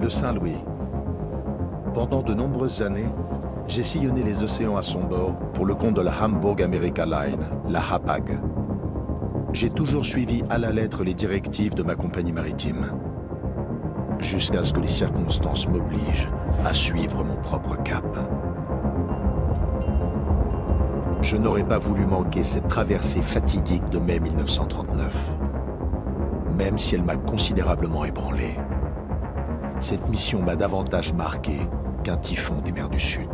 Le Saint-Louis. Pendant de nombreuses années, j'ai sillonné les océans à son bord pour le compte de la Hamburg America Line, la Hapag. J'ai toujours suivi à la lettre les directives de ma compagnie maritime, jusqu'à ce que les circonstances m'obligent à suivre mon propre cap. Je n'aurais pas voulu manquer cette traversée fatidique de mai 1939, même si elle m'a considérablement ébranlé. Cette mission m'a davantage marqué qu'un typhon des mers du Sud.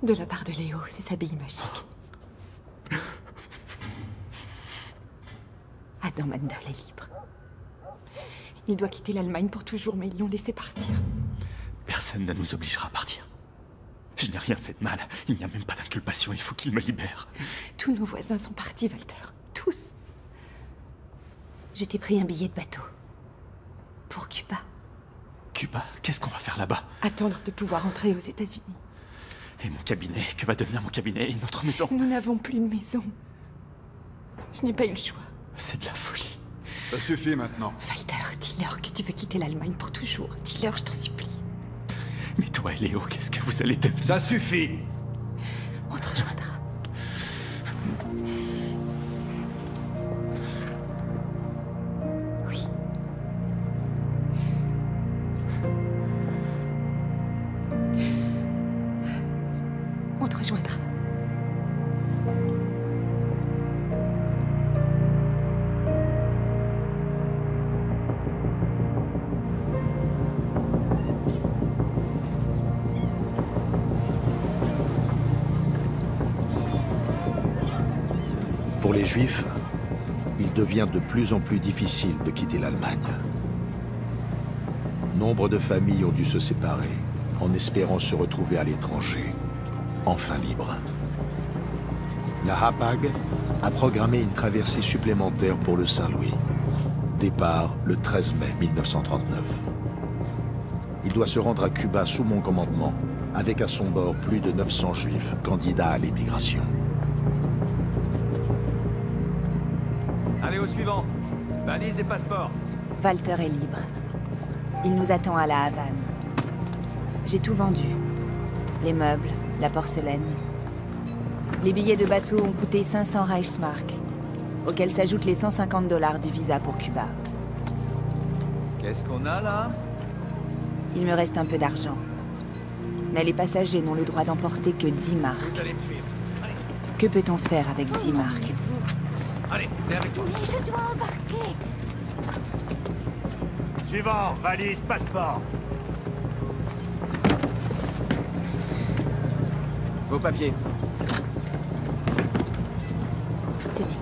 De la part de Léo, c'est sa bille magique. Adam Mendel est libre. Il doit quitter l'Allemagne pour toujours, mais ils l'ont laissé partir. Personne ne nous obligera à partir. Je n'ai rien fait de mal. Il n'y a même pas d'inculpation. Il faut qu'il me libère. Tous nos voisins sont partis, Walter. Tous. Je t'ai pris un billet de bateau. Pour Cuba. Cuba? Qu'est-ce qu'on va faire là-bas? Attendre de pouvoir entrer aux États-Unis. Et mon cabinet? Que va devenir mon cabinet et notre maison? Nous n'avons plus de maison. Je n'ai pas eu le choix. C'est de la folie. Ça suffit maintenant. Walter, dis-leur que tu veux quitter l'Allemagne pour toujours. Dis-leur, je t'en supplie. Mais toi et Léo, qu'est-ce que vous allez devenir? Ça suffit! On te rejoindra. Oui. On te rejoindra. Pour les Juifs, il devient de plus en plus difficile de quitter l'Allemagne. Nombre de familles ont dû se séparer en espérant se retrouver à l'étranger, enfin libres. La Hapag a programmé une traversée supplémentaire pour le Saint-Louis. Départ le 13 mai 1939. Il doit se rendre à Cuba sous mon commandement, avec à son bord plus de 900 Juifs candidats à l'émigration. Allez au suivant. Valise et passeport. Walter est libre. Il nous attend à la Havane. J'ai tout vendu. Les meubles, la porcelaine. Les billets de bateau ont coûté 500 Reichsmark, auxquels s'ajoutent les 150 $ du visa pour Cuba. Qu'est-ce qu'on a là? Il me reste un peu d'argent. Mais les passagers n'ont le droit d'emporter que 10 marks. Vous allez me suivre. Allez, Que peut-on faire avec 10 marks? allez, venez avec moi. Mais je dois embarquer. Suivant, valise, passeport. Vos papiers. Tenez.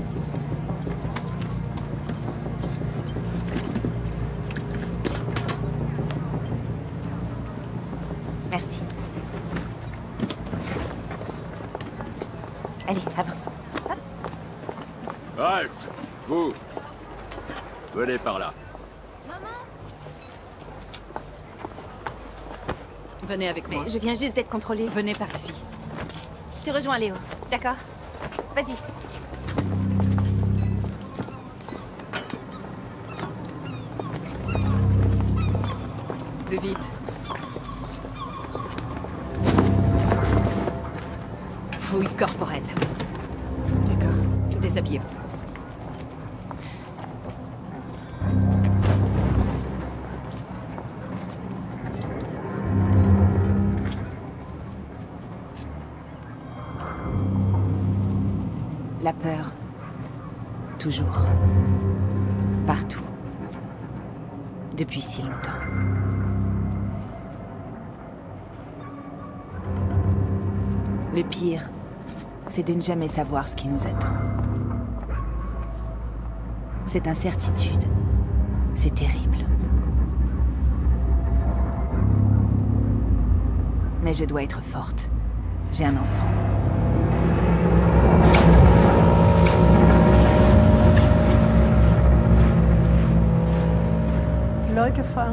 Merci. Allez, avance. Hop. Halt! Vous! Venez par là. Maman, Venez avec moi. Je viens juste d'être contrôlée. Venez par ici. Je te rejoins, Léo. D'accord? Vas-y. Plus vite. Fouille corporelle. D'accord. Déshabillez-vous. La peur. Toujours. Partout. Depuis si longtemps. Le pire, c'est de ne jamais savoir ce qui nous attend. Cette incertitude, c'est terrible. Mais je dois être forte. J'ai un enfant.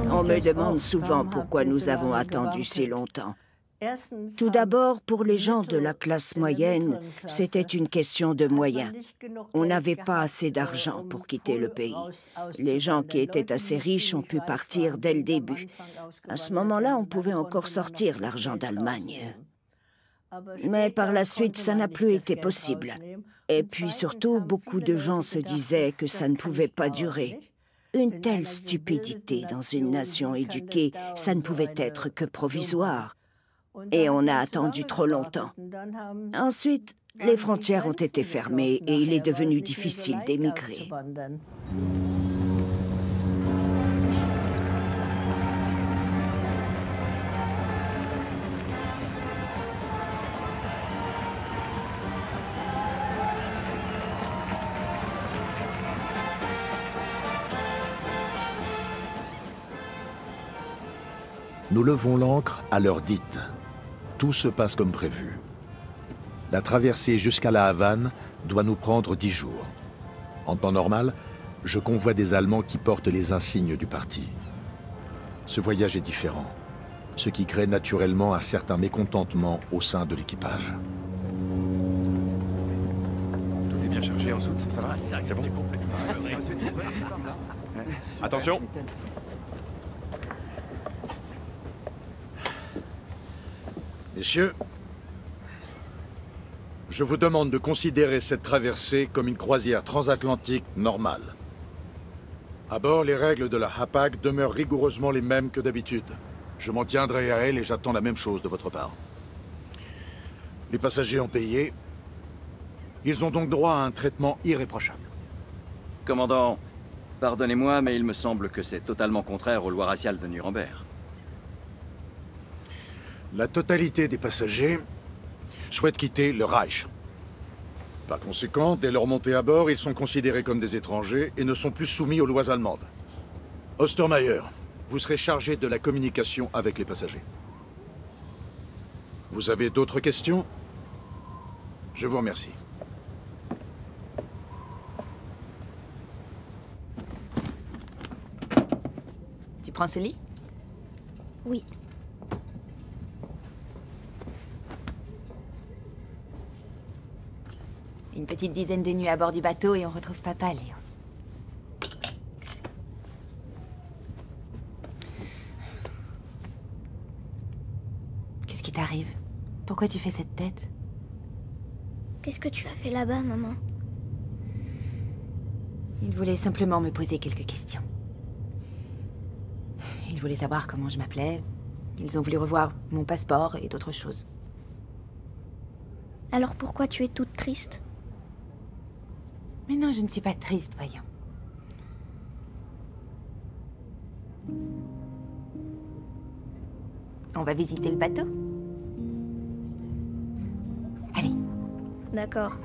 On me demande souvent pourquoi nous avons attendu si longtemps. Tout d'abord, pour les gens de la classe moyenne, c'était une question de moyens. On n'avait pas assez d'argent pour quitter le pays. Les gens qui étaient assez riches ont pu partir dès le début. À ce moment-là, on pouvait encore sortir l'argent d'Allemagne. Mais par la suite, ça n'a plus été possible. Et puis surtout, beaucoup de gens se disaient que ça ne pouvait pas durer. Une telle stupidité dans une nation éduquée, ça ne pouvait être que provisoire. Et on a attendu trop longtemps. Ensuite, les frontières ont été fermées et il est devenu difficile d'émigrer. Nous levons l'ancre à l'heure dite. Tout se passe comme prévu. La traversée jusqu'à la Havane doit nous prendre 10 jours. En temps normal, je convoie des Allemands qui portent les insignes du parti. Ce voyage est différent, ce qui crée naturellement un certain mécontentement au sein de l'équipage. Tout est bien chargé en soute, ça va? C'est bon. Attention! Messieurs, je vous demande de considérer cette traversée comme une croisière transatlantique normale. À bord, les règles de la Hapag demeurent rigoureusement les mêmes que d'habitude. Je m'en tiendrai à elles et j'attends la même chose de votre part. Les passagers ont payé. Ils ont donc droit à un traitement irréprochable. Commandant, pardonnez-moi, mais il me semble que c'est totalement contraire aux lois raciales de Nuremberg. La totalité des passagers souhaitent quitter le Reich. Par conséquent, dès leur montée à bord, ils sont considérés comme des étrangers et ne sont plus soumis aux lois allemandes. Ostermeyer, vous serez chargé de la communication avec les passagers. Vous avez d'autres questions? Je vous remercie. Tu prends ce lit? Oui. Une petite dizaine de nuits à bord du bateau et on retrouve papa, Léon. Qu'est-ce qui t'arrive? Pourquoi tu fais cette tête? Qu'est-ce que tu as fait là-bas, maman? Il voulait simplement me poser quelques questions. Il voulait savoir comment je m'appelais. Ils ont voulu revoir mon passeport et d'autres choses. Alors pourquoi tu es toute triste? Mais non, je ne suis pas triste, voyons. On va visiter le bateau? Allez. D'accord.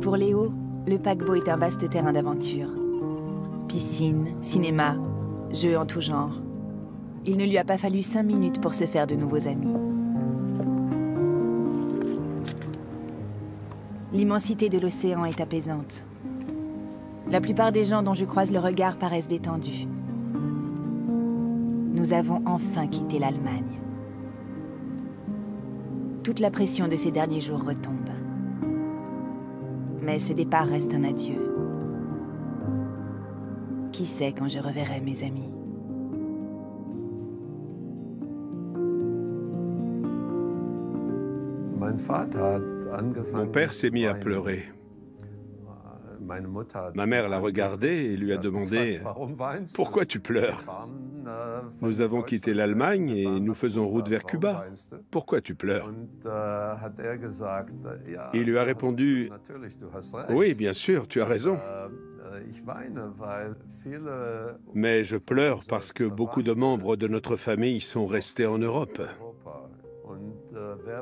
Pour Léo, le paquebot est un vaste terrain d'aventure. Piscine, cinéma, jeux en tout genre. Il ne lui a pas fallu 5 minutes pour se faire de nouveaux amis. L'immensité de l'océan est apaisante. La plupart des gens dont je croise le regard paraissent détendus. Nous avons enfin quitté l'Allemagne. toute la pression de ces derniers jours retombe. Mais ce départ reste un adieu. Qui sait quand je reverrai mes amis? Mon père s'est mis à pleurer. Ma mère l'a regardé et lui a demandé « Pourquoi tu pleures? Nous avons quitté l'Allemagne et nous faisons route vers Cuba. Pourquoi tu pleures ?» Il lui a répondu « Oui, bien sûr, tu as raison. Mais je pleure parce que beaucoup de membres de notre famille sont restés en Europe.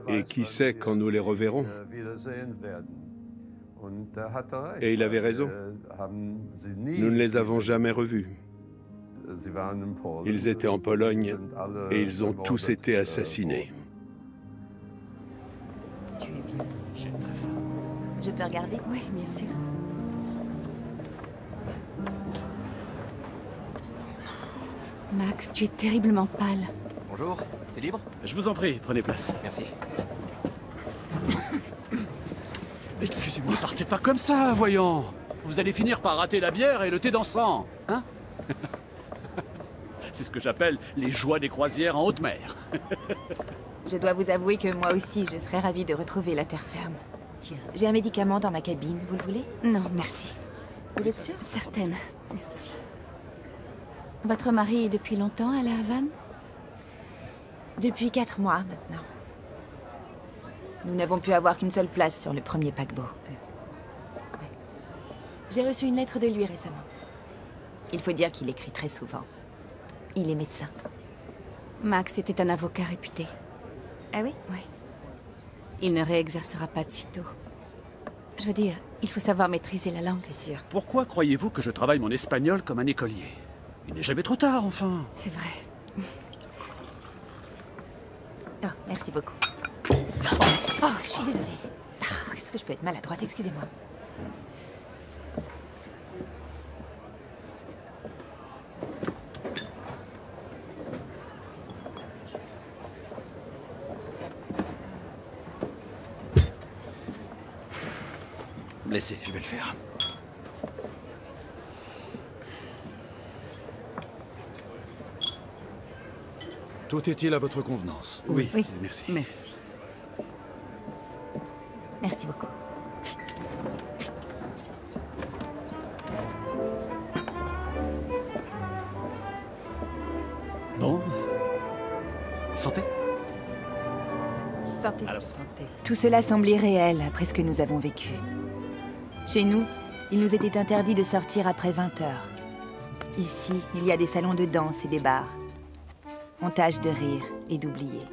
Et qui sait quand nous les reverrons? » Et il avait raison. Nous ne les avons jamais revus. Ils étaient en Pologne et ils ont tous été assassinés. Tu es bien. J'ai très faim. Je peux regarder? Oui, bien sûr. Max, tu es terriblement pâle. Bonjour, c'est libre? Je vous en prie, prenez place. Merci. Excusez-moi. Ne partez pas comme ça, voyons. Vous allez finir par rater la bière et le thé dansant, hein? C'est ce que j'appelle les joies des croisières en haute mer. Je dois vous avouer que moi aussi, je serais ravie de retrouver la terre ferme. Tiens. J'ai un médicament dans ma cabine, vous le voulez? Non, merci. Vous êtes sûr? Certaine. Merci. Votre mari est depuis longtemps à La Havane? Depuis 4 mois, maintenant. Nous n'avons pu avoir qu'une seule place sur le premier paquebot. Ouais. J'ai reçu une lettre de lui récemment. Il faut dire qu'il écrit très souvent. Il est médecin. Max était un avocat réputé. Ah oui? Oui. Il ne réexercera pas de sitôt. Je veux dire, il faut savoir maîtriser la langue. C'est sûr. Pourquoi croyez-vous que je travaille mon espagnol comme un écolier? Il n'est jamais trop tard, enfin. C'est vrai. Oh, merci beaucoup. Oh, je suis désolée. Ah, est-ce que je peux être maladroite? Excusez-moi. Laissez, je vais le faire. Tout est-il à votre convenance? Oui, Oui. merci. Merci. Merci beaucoup. Bon. Santé. Santé. Alors, Santé. Tout cela semble irréel après ce que nous avons vécu. Chez nous, il nous était interdit de sortir après 20 heures. Ici, il y a des salons de danse et des bars. On tâche de rire et d'oublier.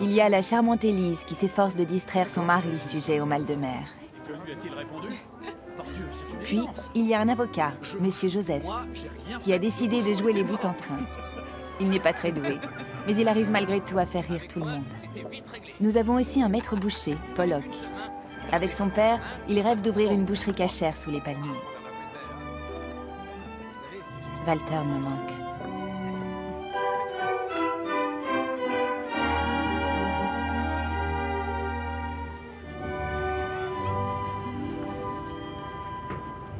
Il y a la charmante Élise qui s'efforce de distraire son mari sujet au mal de mer. que lui a-t-il répondu? Pardieu, c'est une Puis, évidence. il y a un avocat, Monsieur Joseph, Moi, j'ai rien qui a fait. décidé de jouer les bouts en train. Il n'est pas très doué, mais il arrive malgré tout à faire rire tout le monde. Nous avons aussi un maître boucher, Pollock. Avec son père, il rêve d'ouvrir une boucherie cachère sous les palmiers. Walter me manque.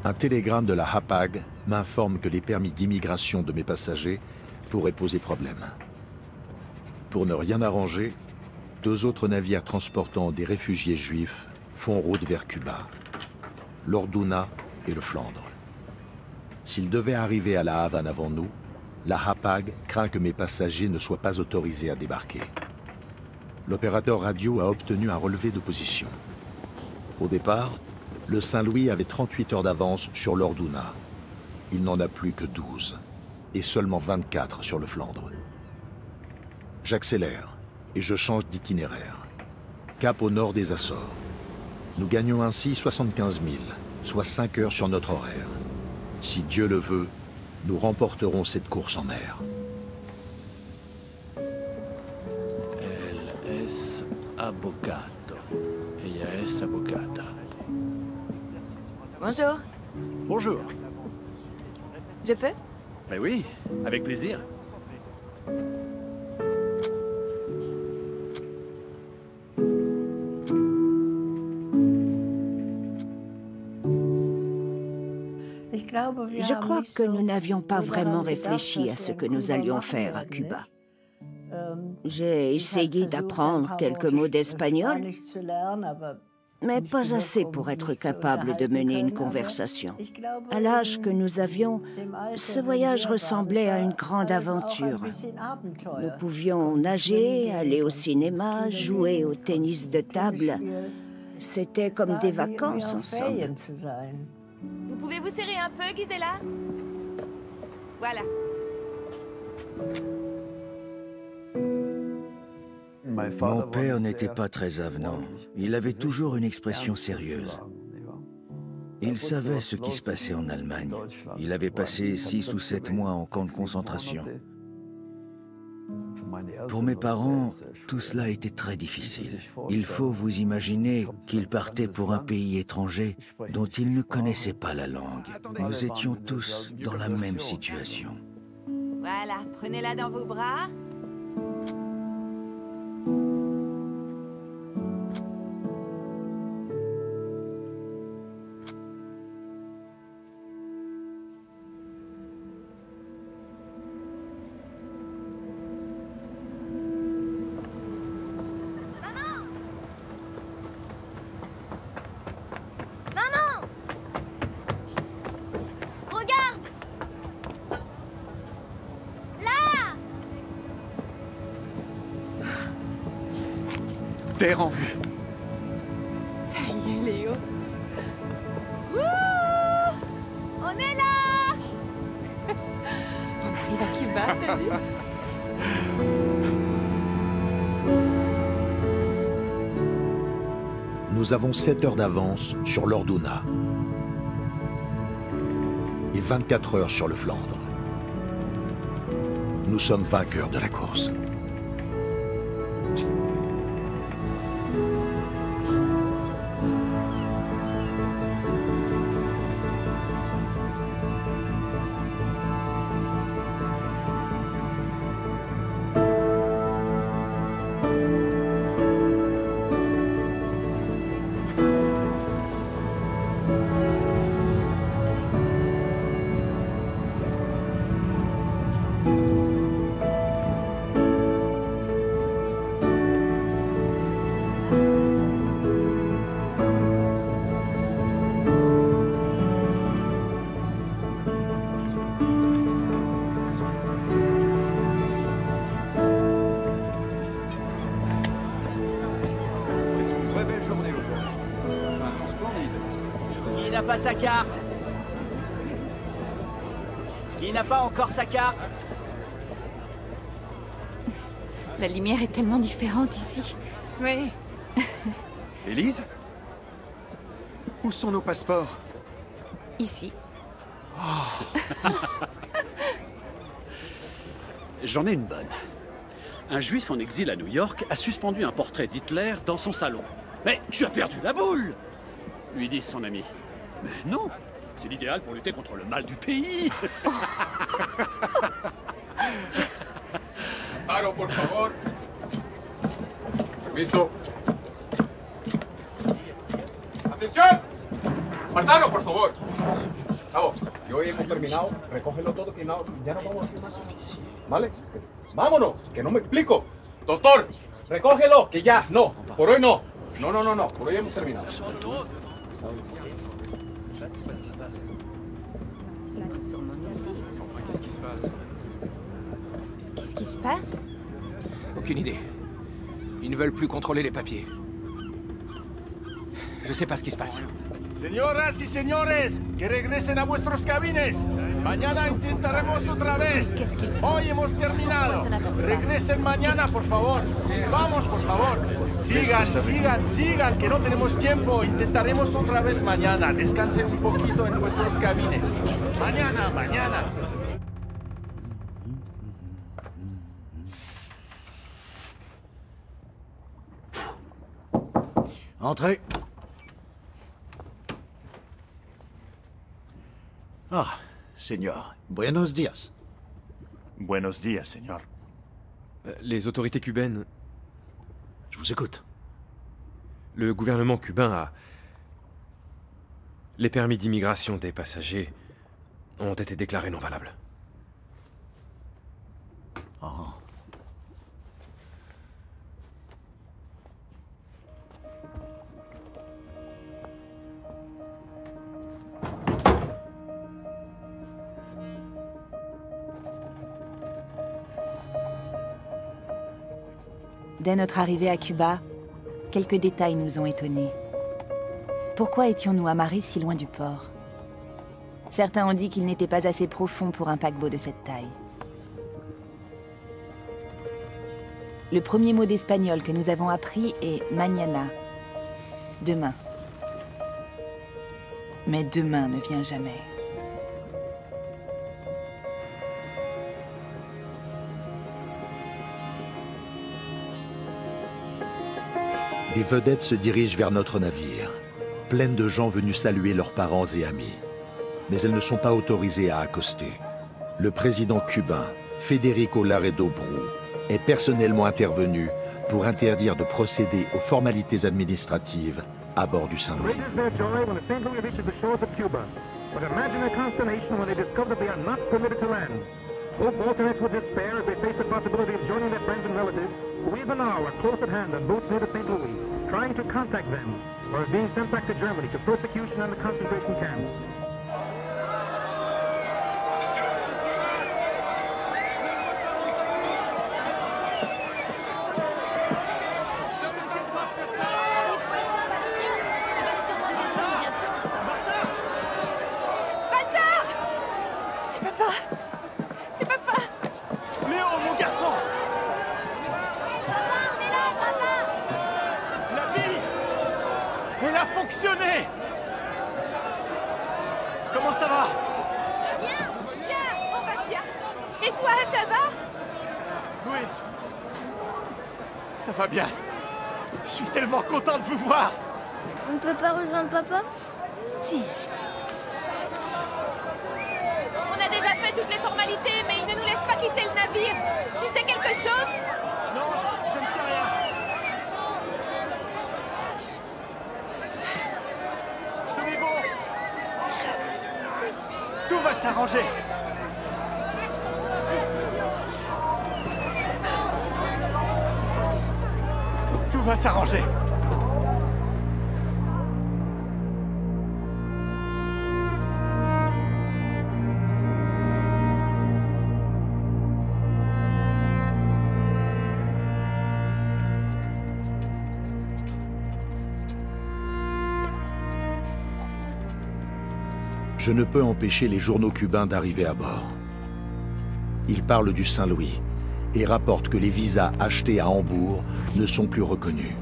Un télégramme de la Hapag m'informe que les permis d'immigration de mes passagers pourraient poser problème. Pour ne rien arranger, 2 autres navires transportant des réfugiés juifs font route vers Cuba, l'Orduna et le Flandre. S'ils devaient arriver à la Havane avant nous, la Hapag craint que mes passagers ne soient pas autorisés à débarquer. L'opérateur radio a obtenu un relevé de position. Au départ, le Saint-Louis avait 38 heures d'avance sur l'Orduna. Il n'en a plus que 12, et seulement 24 sur le Flandre. J'accélère, et je change d'itinéraire. Cap au nord des Açores. Nous gagnons ainsi 75 000, soit 5 heures sur notre horaire. Si Dieu le veut, nous remporterons cette course en mer. Elle es avvocato. Ella es avvocata. Bonjour, Bonjour. je peux? Mais oui, avec plaisir. Je crois que nous n'avions pas vraiment réfléchi à ce que nous allions faire à Cuba. J'ai essayé d'apprendre quelques mots d'espagnol, mais pas assez pour être capable de mener une conversation. À l'âge que nous avions, ce voyage ressemblait à une grande aventure. Nous pouvions nager, aller au cinéma, jouer au tennis de table. C'était comme des vacances ensemble. Vous pouvez vous serrer un peu, Gisela? Voilà. Mon père n'était pas très avenant. Il avait toujours une expression sérieuse. Il savait ce qui se passait en Allemagne. Il avait passé 6 ou 7 mois en camp de concentration. Pour mes parents, tout cela était très difficile. Il faut vous imaginer qu'ils partaient pour un pays étranger dont ils ne connaissaient pas la langue. Nous étions tous dans la même situation. Voilà, prenez-la dans vos bras. Terre en vue. Ça y est, Léo. Wouh! On est là! On arrive à Cuba, t'as vu? Nous avons 7 heures d'avance sur l'Orduna et 24 heures sur le Flandre. Nous sommes vainqueurs de la course. Pas sa carte. Qui n'a pas encore sa carte? La lumière est tellement différente ici. Oui. Élise? Où sont nos passeports? Ici. Oh. J'en ai une bonne. Un juif en exil à New York a suspendu un portrait d'Hitler dans son salon. Mais tu as perdu la boule! Lui dit son ami. Mais non, c'est l'idéal pour lutter contre le mal du pays. Paro, por favor. Permiso. Atención. Martano, por favor. Vamos, yo hemos terminado. Recógelo todo que no, ya no vamos a hacer más. ¿Vale? Vámonos, que no me explico. Doctor, recógelo, que ya, no. Por hoy no. No. Por hoy hemos terminado. Je sais pas ce qui se passe. Enfin, qu'est-ce qui se passe? Qu'est-ce qui se passe? Aucune idée. Ils ne veulent plus contrôler les papiers. Je sais pas ce qui se passe. Señoras y señores, que regresen a vuestros cabines. Mañana intentaremos otra vez. Hoy hemos terminado. Regresen mañana, por favor. Vamos, por favor. Sigan, que no tenemos tiempo. Intentaremos otra vez mañana. Descansen un poquito en vuestros cabines. Mañana. Entrez. Ah, señor. Buenos días. Buenos días, señor. Les autorités cubaines... Je vous écoute. Le gouvernement cubain a... Les permis d'immigration des passagers ont été déclarés non valables. Oh. Dès notre arrivée à Cuba, quelques détails nous ont étonnés. Pourquoi étions-nous amarrés si loin du port? Certains ont dit qu'il n'était pas assez profond pour un paquebot de cette taille. Le premier mot d'espagnol que nous avons appris est « mañana », demain. Mais demain ne vient jamais. Des vedettes se dirigent vers notre navire, pleines de gens venus saluer leurs parents et amis. Mais elles ne sont pas autorisées à accoster. Le président cubain, Federico Laredo Bru, est personnellement intervenu pour interdire de procéder aux formalités administratives à bord du Saint-Louis. Both motorists would despair as they face the possibility of joining their friends and relatives, who even now are close at hand on boats near to St. Louis, trying to contact them, or being sent back to Germany to persecution and the concentration camps. Comment ça va? Bien, bien, on va bien. Et toi, ça va? Oui. Ça va bien. Je suis tellement content de vous voir. On ne peut pas rejoindre papa? Si. On a déjà fait toutes les formalités, mais il ne nous laisse pas quitter le navire. Tu sais quelque chose? Non, je ne sais rien. Tout va s'arranger. Tout va s'arranger. Je ne peux empêcher les journaux cubains d'arriver à bord. Ils parlent du Saint-Louis et rapportent que les visas achetés à Hambourg ne sont plus reconnus.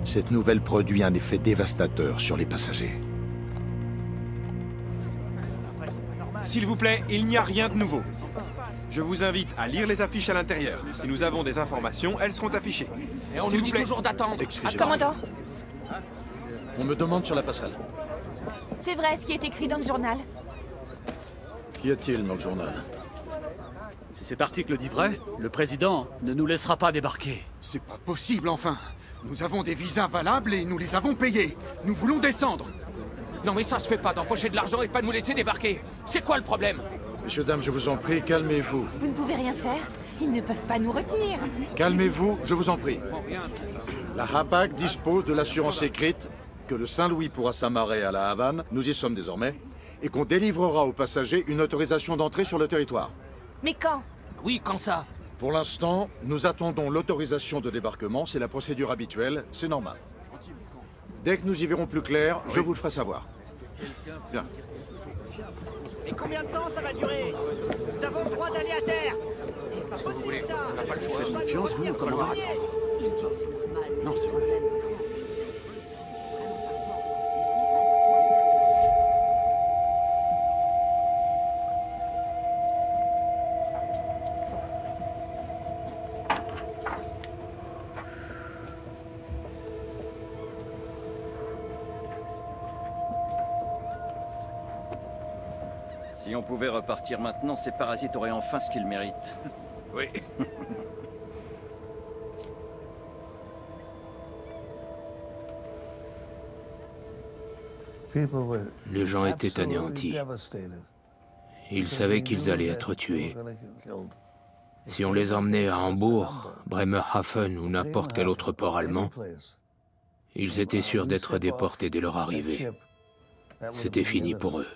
Cette nouvelle produit un effet dévastateur sur les passagers. S'il vous plaît, il n'y a rien de nouveau. Je vous invite à lire les affiches à l'intérieur. Si nous avons des informations, elles seront affichées. Et on nous dit toujours d'attendre. Excusez-moi. Commandant, On me demande sur la passerelle. c'est vrai ce qui est écrit dans le journal. Qu'y a-t-il dans le journal? Si cet article dit vrai, le président ne nous laissera pas débarquer. C'est pas possible, enfin. Nous avons des visas valables et nous les avons payés. Nous voulons descendre. Non mais ça se fait pas d'empocher de l'argent et pas de nous laisser débarquer. C'est quoi le problème? Messieurs, dames, je vous en prie, calmez-vous. Vous ne pouvez rien faire. Ils ne peuvent pas nous retenir. Calmez-vous, je vous en prie. La HAPAC dispose de l'assurance écrite que le Saint-Louis pourra s'amarrer à la Havane, nous y sommes désormais, et qu'on délivrera aux passagers une autorisation d'entrée sur le territoire. Mais quand? Oui, quand ça? Pour l'instant, nous attendons l'autorisation de débarquement, c'est la procédure habituelle, c'est normal. Dès que nous y verrons plus clair, je vous le ferai savoir. Bien. Et combien de temps ça va durer? Nous avons le droit d'aller à terre. C'est pas possible ça. Ça n'a pas le choix. C'est une fiance, vous, comment attendre? Non, c'est vrai. Si on pouvait repartir maintenant, ces parasites auraient enfin ce qu'ils méritent. Oui. Les gens étaient anéantis. Ils savaient qu'ils allaient être tués. Si on les emmenait à Hambourg, Bremerhaven ou n'importe quel autre port allemand, ils étaient sûrs d'être déportés dès leur arrivée. C'était fini pour eux.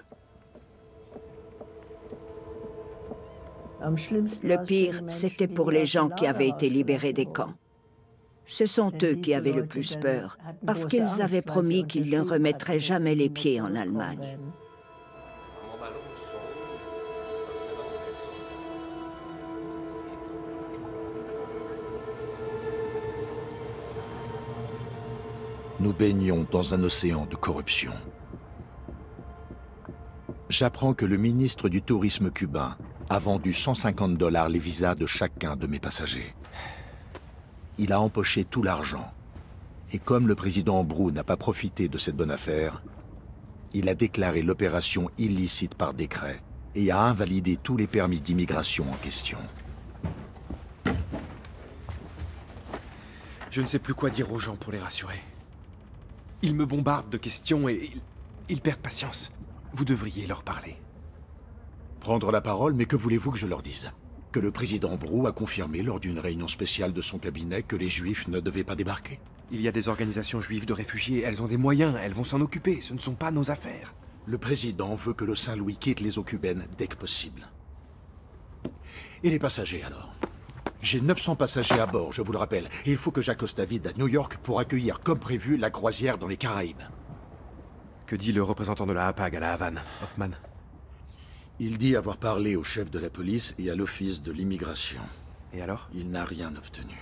Le pire, c'était pour les gens qui avaient été libérés des camps. Ce sont eux qui avaient le plus peur, parce qu'ils avaient promis qu'ils ne remettraient jamais les pieds en Allemagne. Nous baignons dans un océan de corruption. J'apprends que le ministre du Tourisme cubain a vendu $150 les visas de chacun de mes passagers. Il a empoché tout l'argent. Et comme le président Brou n'a pas profité de cette bonne affaire, il a déclaré l'opération illicite par décret et a invalidé tous les permis d'immigration en question. Je ne sais plus quoi dire aux gens pour les rassurer. Ils me bombardent de questions et ils perdent patience. Vous devriez leur parler. Prendre la parole, mais que voulez-vous que je leur dise? Que le président Brou a confirmé lors d'une réunion spéciale de son cabinet que les Juifs ne devaient pas débarquer? Il y a des organisations juives de réfugiés, elles ont des moyens, elles vont s'en occuper, ce ne sont pas nos affaires. Le président veut que le Saint-Louis quitte les eaux cubaines dès que possible. Et les passagers alors? J'ai 900 passagers à bord, je vous le rappelle, et il faut que j'accoste à vide à New York pour accueillir comme prévu la croisière dans les Caraïbes. Que dit le représentant de la Hapag à la Havane, Hoffman? Il dit avoir parlé au chef de la police et à l'office de l'immigration. Et alors? Il n'a rien obtenu.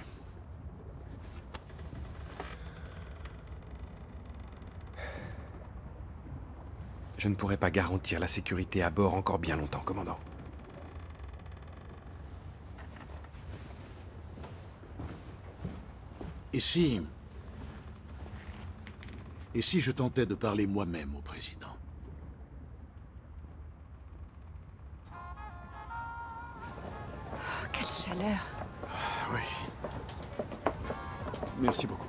Je ne pourrai pas garantir la sécurité à bord encore bien longtemps, commandant. Et si je tentais de parler moi-même au président? Oh, quelle chaleur! Oui. Merci beaucoup.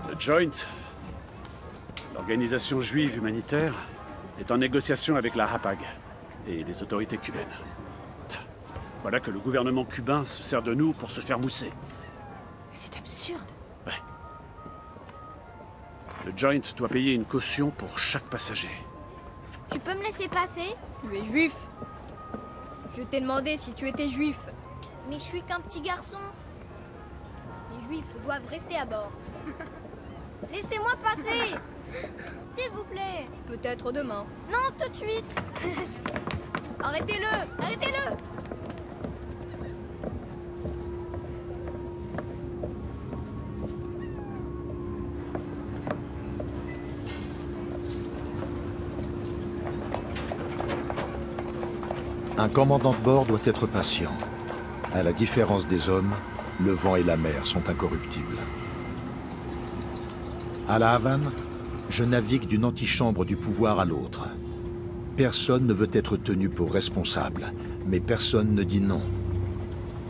Le Joint, l'organisation juive humanitaire, est en négociation avec la Hapag et les autorités cubaines. Voilà que le gouvernement cubain se sert de nous pour se faire mousser. C'est absurde. Ouais. Le Joint doit payer une caution pour chaque passager. Tu peux me laisser passer? Tu es juif. Je t'ai demandé si tu étais juif. Mais je suis qu'un petit garçon. Les juifs doivent rester à bord. Laissez-moi passer. S'il vous plaît. Peut-être demain. Non, tout de suite. Arrêtez-le! Arrêtez-le! Un commandant de bord doit être patient. À la différence des hommes, le vent et la mer sont incorruptibles. À la Havane, je navigue d'une antichambre du pouvoir à l'autre. Personne ne veut être tenu pour responsable, mais personne ne dit non.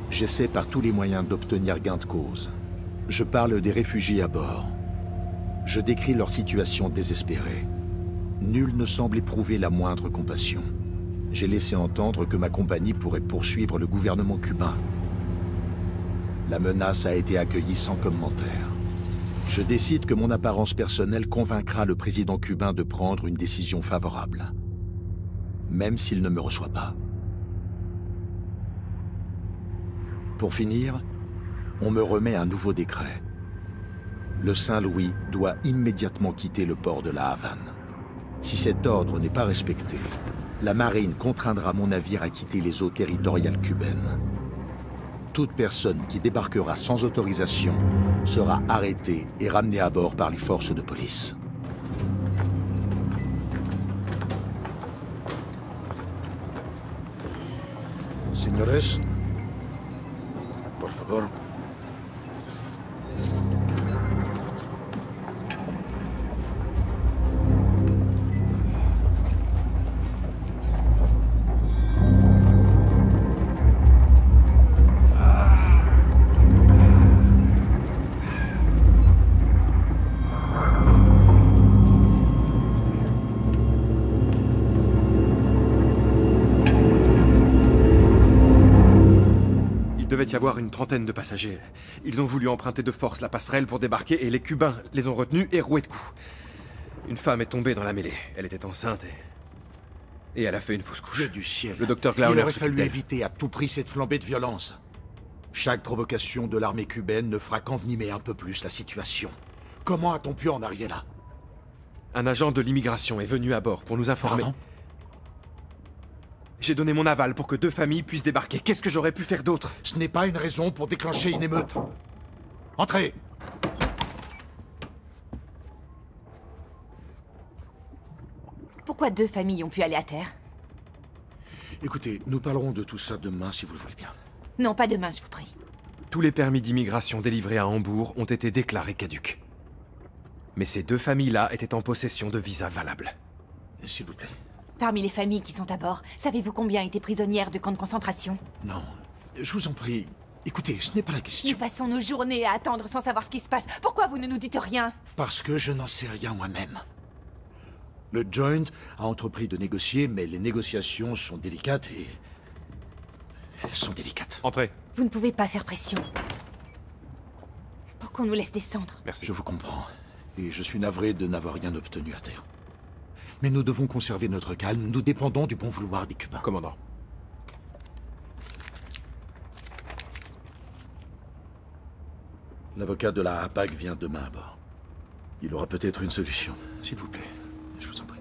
J'essaie par tous les moyens d'obtenir gain de cause. Je parle des réfugiés à bord. Je décris leur situation désespérée. Nul ne semble éprouver la moindre compassion. J'ai laissé entendre que ma compagnie pourrait poursuivre le gouvernement cubain. La menace a été accueillie sans commentaire. Je décide que mon apparence personnelle convaincra le président cubain de prendre une décision favorable, même s'il ne me reçoit pas. Pour finir, on me remet un nouveau décret. Le Saint-Louis doit immédiatement quitter le port de la Havane. Si cet ordre n'est pas respecté, la marine contraindra mon navire à quitter les eaux territoriales cubaines. Toute personne qui débarquera sans autorisation sera arrêtée et ramenée à bord par les forces de police. Señores, por favor. devait y avoir une trentaine de passagers. Ils ont voulu emprunter de force la passerelle pour débarquer et les Cubains les ont retenus et roués de coups. Une femme est tombée dans la mêlée. Elle était enceinte et elle a fait une fausse couche. Dieu du ciel. Le docteur Il Glauner aurait s'occupe fallu d'elle. éviter à tout prix cette flambée de violence. Chaque provocation de l'armée cubaine ne fera qu'envenimer un peu plus la situation. Comment a-t-on pu en arriver là? Un agent de l'immigration est venu à bord pour nous informer. Pardon? J'ai donné mon aval pour que 2 familles puissent débarquer. Qu'est-ce que j'aurais pu faire d'autre? Ce n'est pas une raison pour déclencher une émeute. Entrez! Pourquoi 2 familles ont pu aller à terre? Écoutez, nous parlerons de tout ça demain si vous le voulez bien. Non, pas demain, je vous prie. Tous les permis d'immigration délivrés à Hambourg ont été déclarés caducs. Mais ces 2 familles-là étaient en possession de visas valables. S'il vous plaît. Parmi les familles qui sont à bord, savez-vous combien étaient prisonnières de camps de concentration? Non, je vous en prie. Écoutez, ce n'est pas la Nous question. passons nos journées à attendre sans savoir ce qui se passe. Pourquoi vous ne nous dites rien? Parce que je n'en sais rien moi-même. Le Joint a entrepris de négocier, mais les négociations sont délicates et... Elles sont délicates. Entrez. Vous ne pouvez pas faire pression. Pour qu'on nous laisse descendre. Merci. Je vous comprends. Et je suis navré de n'avoir rien obtenu à terre. Mais nous devons conserver notre calme. Nous dépendons du bon vouloir des Cubains. Commandant. L'avocat de la HAPAG vient demain à bord. Il aura peut-être une solution. S'il vous plaît, je vous en prie.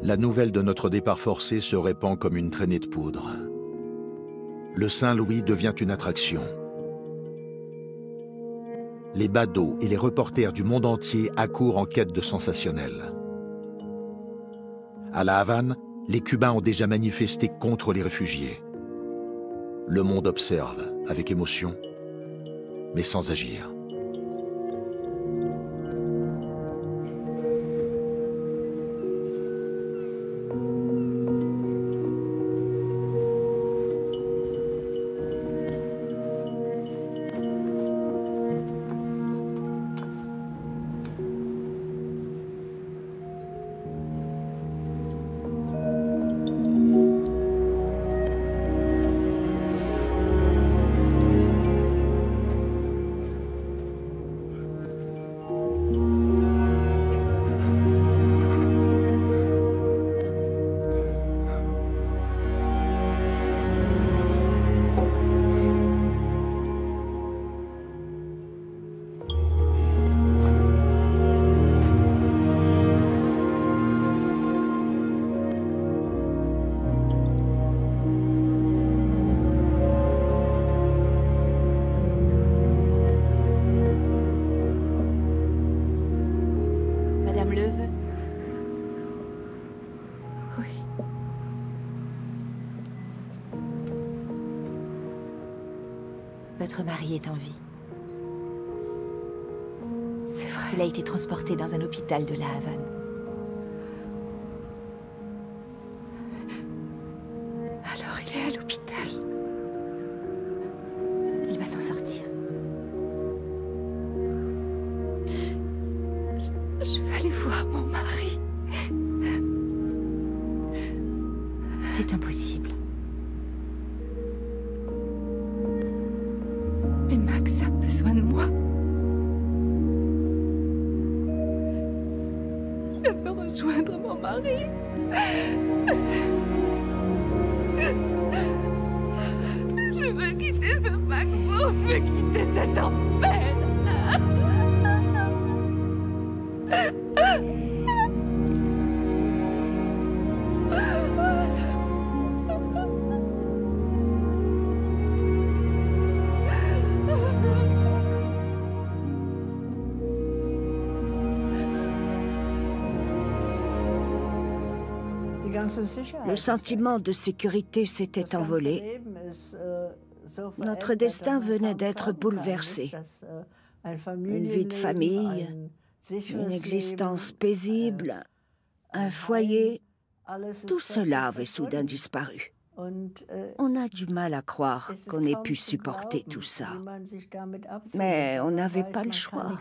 La nouvelle de notre départ forcé se répand comme une traînée de poudre. Le Saint-Louis devient une attraction. Les badauds et les reporters du monde entier accourent en quête de sensationnel. À La Havane, les Cubains ont déjà manifesté contre les réfugiés. Le monde observe avec émotion, mais sans agir. Votre mari est en vie. C'est vrai. Il a été transporté dans un hôpital de La Havane. Alors il est à l'hôpital. Il va s'en sortir. Je vais aller voir mon mari. C'est impossible. Mais Max a besoin de moi. Je veux rejoindre mon mari. Je veux quitter ce paquebot. Je veux quitter cet enfer. Le sentiment de sécurité s'était envolé. Notre destin venait d'être bouleversé. Une vie de famille, une existence paisible, un foyer, tout cela avait soudain disparu. On a du mal à croire qu'on ait pu supporter tout ça. Mais on n'avait pas le choix.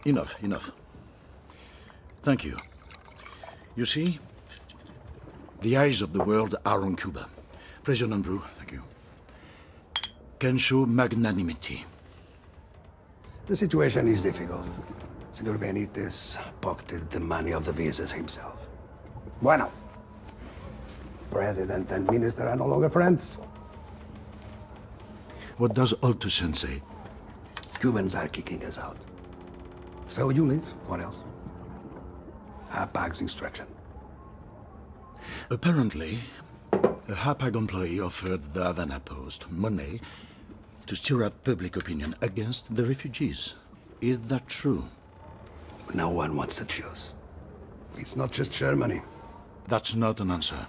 Enough, enough. Thank you. You see, the eyes of the world are on Cuba. President Brew, thank you, can show magnanimity. The situation is difficult. Senor Benitez pocketed the money of the visas himself. Bueno. President and minister are no longer friends. What does Althusser say? Cubans are kicking us out. So you leave. What else? Hapag's instruction. Apparently, a Hapag employee offered the Havana Post money to stir up public opinion against the refugees. Is that true? No one wants the Jews. It's not just Germany. That's not an answer.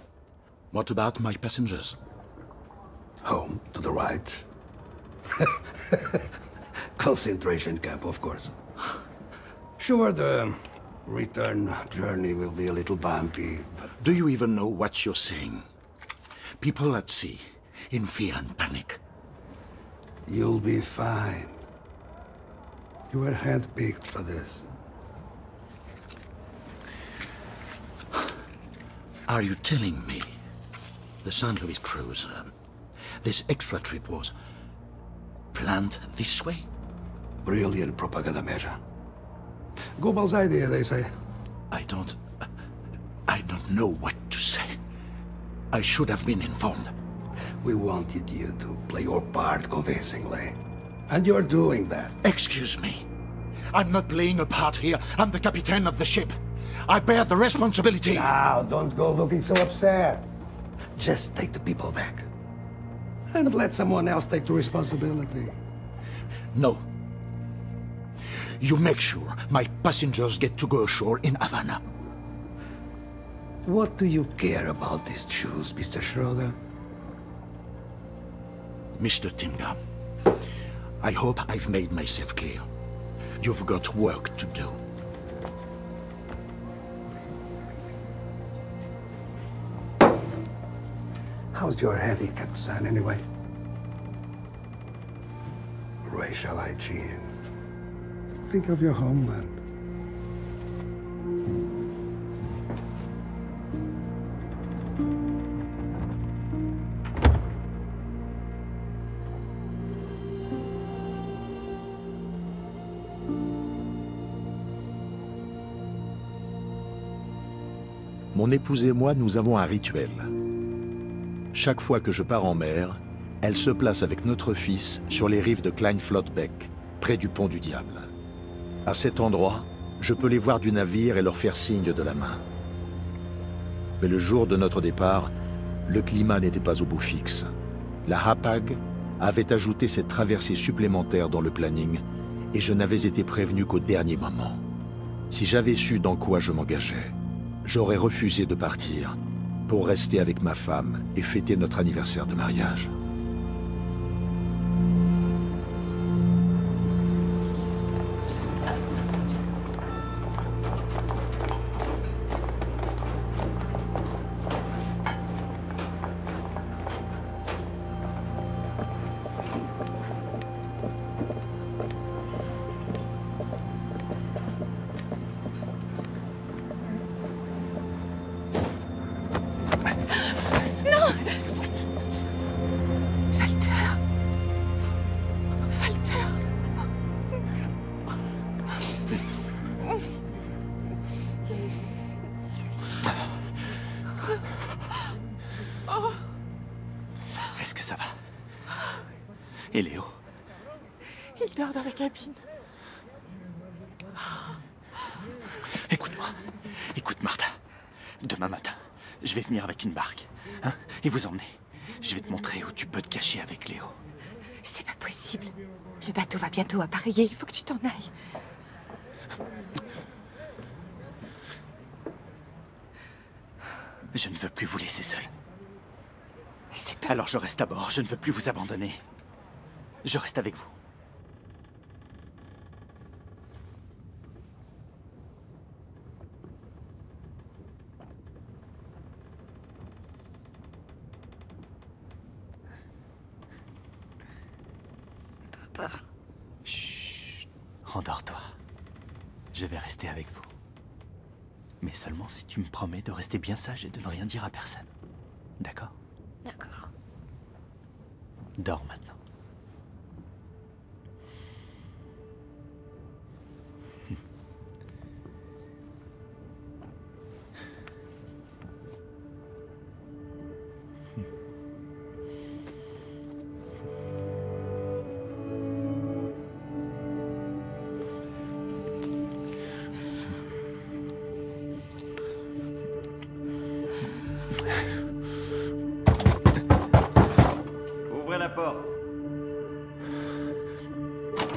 What about my passengers? Home, to the right. Concentration camp, of course. Sure, the return journey will be a little bumpy, but... Do you even know what you're saying? People at sea, in fear and panic. You'll be fine. You were handpicked for this. Are you telling me the St. Louis cruise, this extra trip was planned this way? Brilliant propaganda measure. Goebbels' idea, they say. I don't know what to say. I should have been informed. We wanted you to play your part convincingly. And you're doing that. Excuse me. I'm not playing a part here. I'm the captain of the ship. I bear the responsibility. Now, don't go looking so upset. Just take the people back. And let someone else take the responsibility. No. You make sure my passengers get to go ashore in Havana. What do you care about these Jews, Mr. Schroeder? Mr. Timga, I hope I've made myself clear. You've got work to do. How's your handicapped son, anyway? Racial hygiene. Think of your homeland. Mon épouse et moi, nous avons un rituel. Chaque fois que je pars en mer, elle se place avec notre fils sur les rives de Kleinflottbeck, près du pont du Diable. À cet endroit, je peux les voir du navire et leur faire signe de la main. Mais le jour de notre départ, le climat n'était pas au bout fixe. La Hapag avait ajouté cette traversée supplémentaire dans le planning et je n'avais été prévenu qu'au dernier moment. Si j'avais su dans quoi je m'engageais, j'aurais refusé de partir pour rester avec ma femme et fêter notre anniversaire de mariage. Est-ce que ça va? Et Léo? Il dort dans la cabine. Écoute-moi. Écoute, Martha. Demain matin, je vais venir avec une barque. Hein, et vous emmener. Je vais te montrer où tu peux te cacher avec Léo. C'est pas possible. Le bateau va bientôt appareiller. Il faut que tu t'en ailles. Je ne veux plus vous laisser seul. C'est pas... Alors je reste à bord. Je ne veux plus vous abandonner. Je reste avec vous. papa. Chut. Rendors-toi. Je vais rester avec vous. Mais seulement si tu me promets de rester bien sage et de ne rien dire à personne. D'accord? D'accord. Dors maintenant. Ouvrez la porte.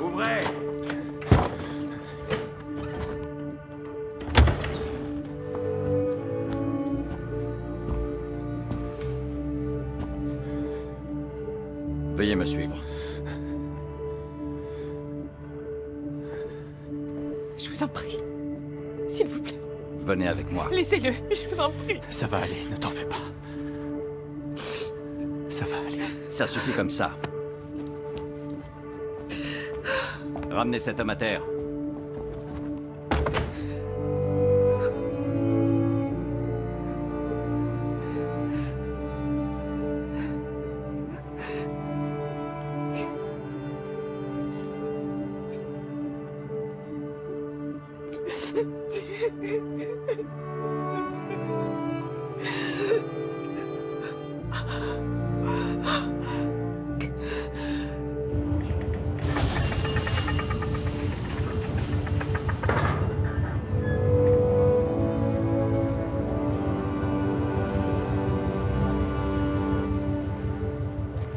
Ouvrez. Veuillez me suivre. Je vous en prie. S'il vous plaît. Venez avec moi. Laissez-le, je vous en prie. Ça va aller, ne t'en fais pas. Ça va aller. Ça suffit comme ça. Ramenez cet homme à terre.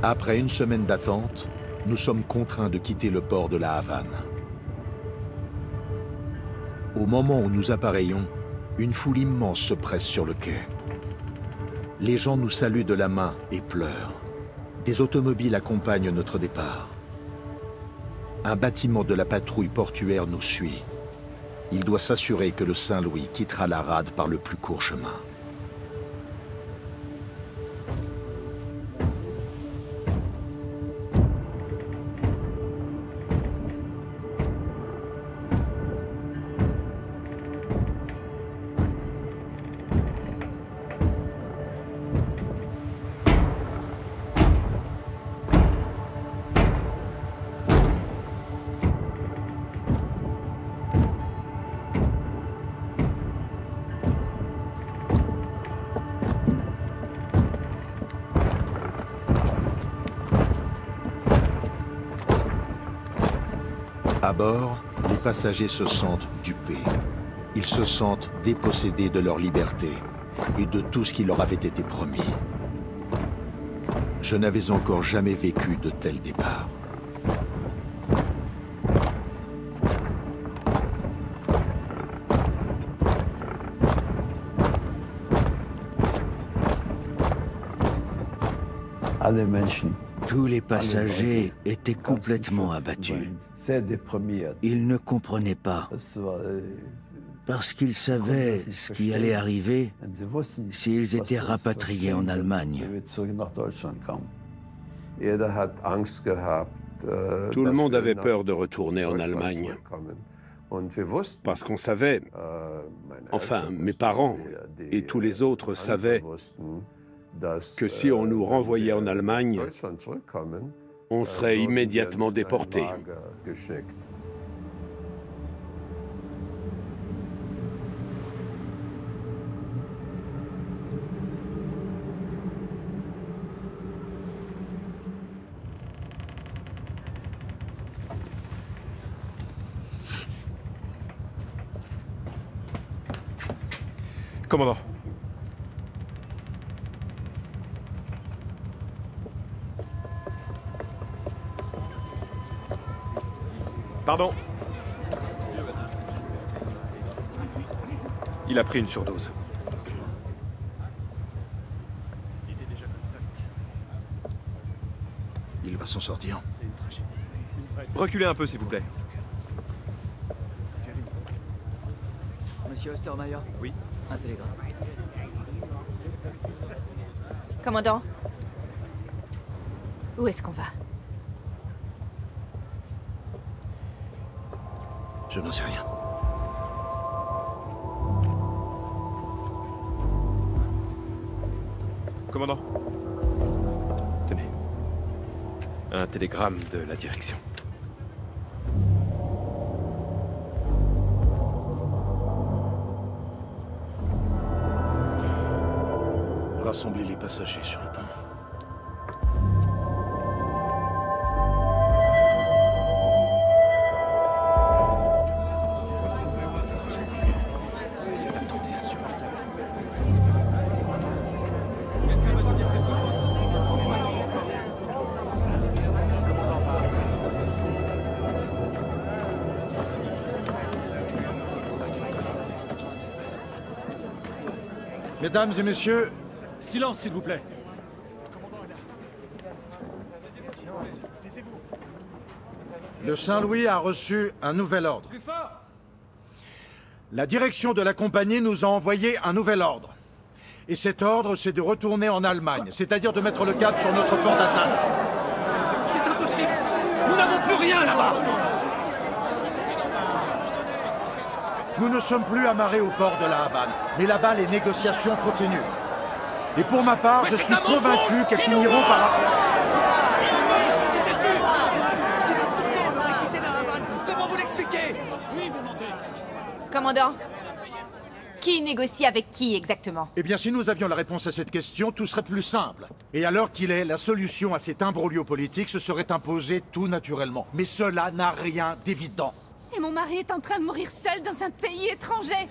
Après une semaine d'attente, nous sommes contraints de quitter le port de la Havane. Au moment où nous appareillons, une foule immense se presse sur le quai. Les gens nous saluent de la main et pleurent. Des automobiles accompagnent notre départ. Un bâtiment de la patrouille portuaire nous suit. Il doit s'assurer que le Saint-Louis quittera la rade par le plus court chemin. À bord, les passagers se sentent dupés. Ils se sentent dépossédés de leur liberté et de tout ce qui leur avait été promis. Je n'avais encore jamais vécu de tels départs. Tous les passagers étaient complètement abattus. Ils ne comprenaient pas, parce qu'ils savaient ce qui allait arriver s'ils étaient rapatriés en Allemagne. Tout le monde avait peur de retourner en Allemagne. Parce qu'on savait, enfin mes parents et tous les autres savaient que si on nous renvoyait en Allemagne, on serait immédiatement déportés. Commandant. Pardon. Il a pris une surdose. Il va s'en sortir. Reculez un peu, s'il vous plaît. Monsieur Ostermeyer? Oui. Un télégramme. Commandant, où est-ce qu'on va? Je n'en sais rien. Commandant. Tenez. Un télégramme de la direction. Rassemblez les passagers sur le pont. Mesdames et messieurs, silence, s'il vous plaît. Le Saint-Louis a reçu un nouvel ordre. La direction de la compagnie nous a envoyé un nouvel ordre. Et cet ordre, c'est de retourner en Allemagne, c'est-à-dire de mettre le cap sur notre port d'attache. C'est impossible. Nous n'avons plus rien là-bas. Nous ne sommes plus amarrés au port de la Havane, mais là-bas, les négociations continuent. Et pour ma part, je suis convaincu qu'elles finiront par... Comment vous l'expliquez? Oui, vous mentez. Commandant, qui négocie avec qui exactement? Eh bien, si nous avions la réponse à cette question, tout serait plus simple. Et à l'heure qu'il est, la solution à cet imbroglio politique se serait imposée tout naturellement. Mais cela n'a rien d'évident. Et mon mari est en train de mourir seul dans un pays étranger.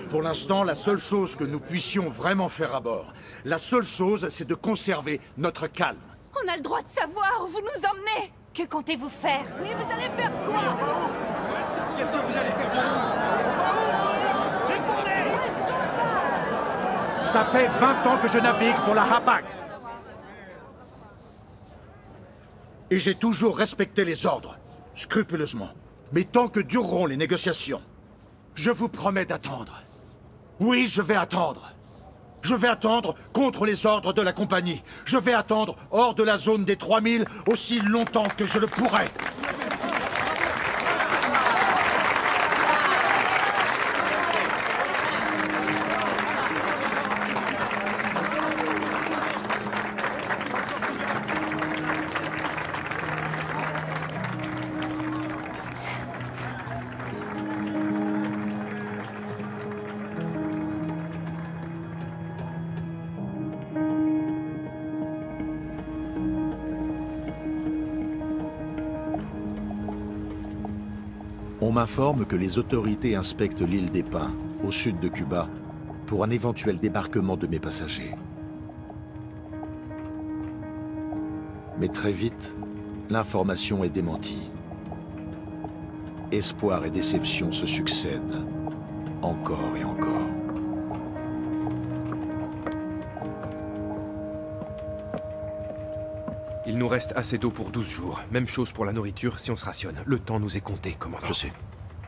Pour l'instant, la seule chose que nous puissions vraiment faire à bord, la seule chose, c'est de conserver notre calme. On a le droit de savoir où vous nous emmenez. Que comptez-vous faire? Oui, vous allez faire quoi? Qu'est-ce que vous allez faire de nous? On va où? Répondez! Où est-ce qu'on va? Ça fait 20 ans que je navigue pour la Hapag. Et j'ai toujours respecté les ordres, scrupuleusement. Mais tant que dureront les négociations, je vous promets d'attendre. Oui, je vais attendre. Je vais attendre contre les ordres de la compagnie. Je vais attendre hors de la zone des 3000 aussi longtemps que je le pourrai. On m'informe que les autorités inspectent l'île des Pins, au sud de Cuba, pour un éventuel débarquement de mes passagers. Mais très vite, l'information est démentie. Espoir et déception se succèdent, encore et encore. Il nous reste assez d'eau pour 12 jours. Même chose pour la nourriture si on se rationne. Le temps nous est compté, commandant. Je sais.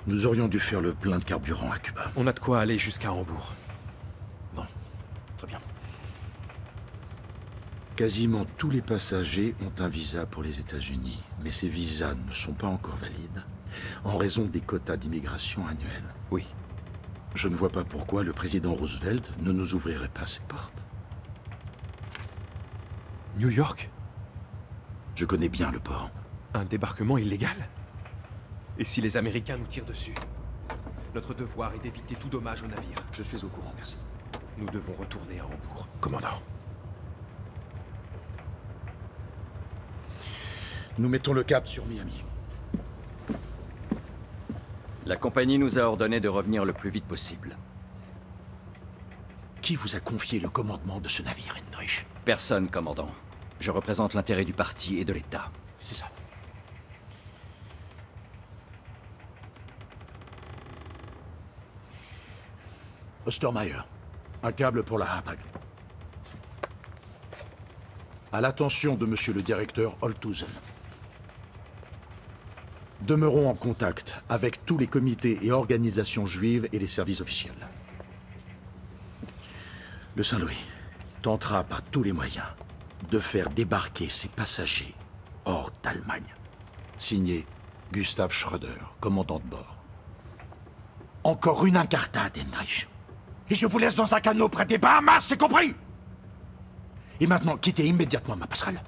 Nous aurions dû faire le plein de carburant à Cuba. On a de quoi aller jusqu'à Hambourg. Bon, très bien. Quasiment tous les passagers ont un visa pour les États-Unis, mais ces visas ne sont pas encore valides en raison des quotas d'immigration annuels. Oui. Je ne vois pas pourquoi le président Roosevelt ne nous ouvrirait pas ses portes. New York? Je connais bien le port. Un débarquement illégal? Et si les Américains nous tirent dessus? Notre devoir est d'éviter tout dommage au navire. Je suis au courant, merci. Nous devons retourner à Hambourg, commandant. Nous mettons le cap sur Miami. La compagnie nous a ordonné de revenir le plus vite possible. Qui vous a confié le commandement de ce navire, Hendrich? Personne, commandant. Je représente l'intérêt du parti et de l'État. C'est ça. Ostermeyer, un câble pour la Hapag. À l'attention de monsieur le directeur Holthusen. Demeurons en contact avec tous les comités et organisations juives et les services officiels. Le Saint-Louis tentera par tous les moyens de faire débarquer ses passagers hors d'Allemagne. Signé Gustav Schröder, commandant de bord. Encore une incartade, Heinrich. Et je vous laisse dans un canot près des Bahamas, c'est compris? Et maintenant, quittez immédiatement ma passerelle.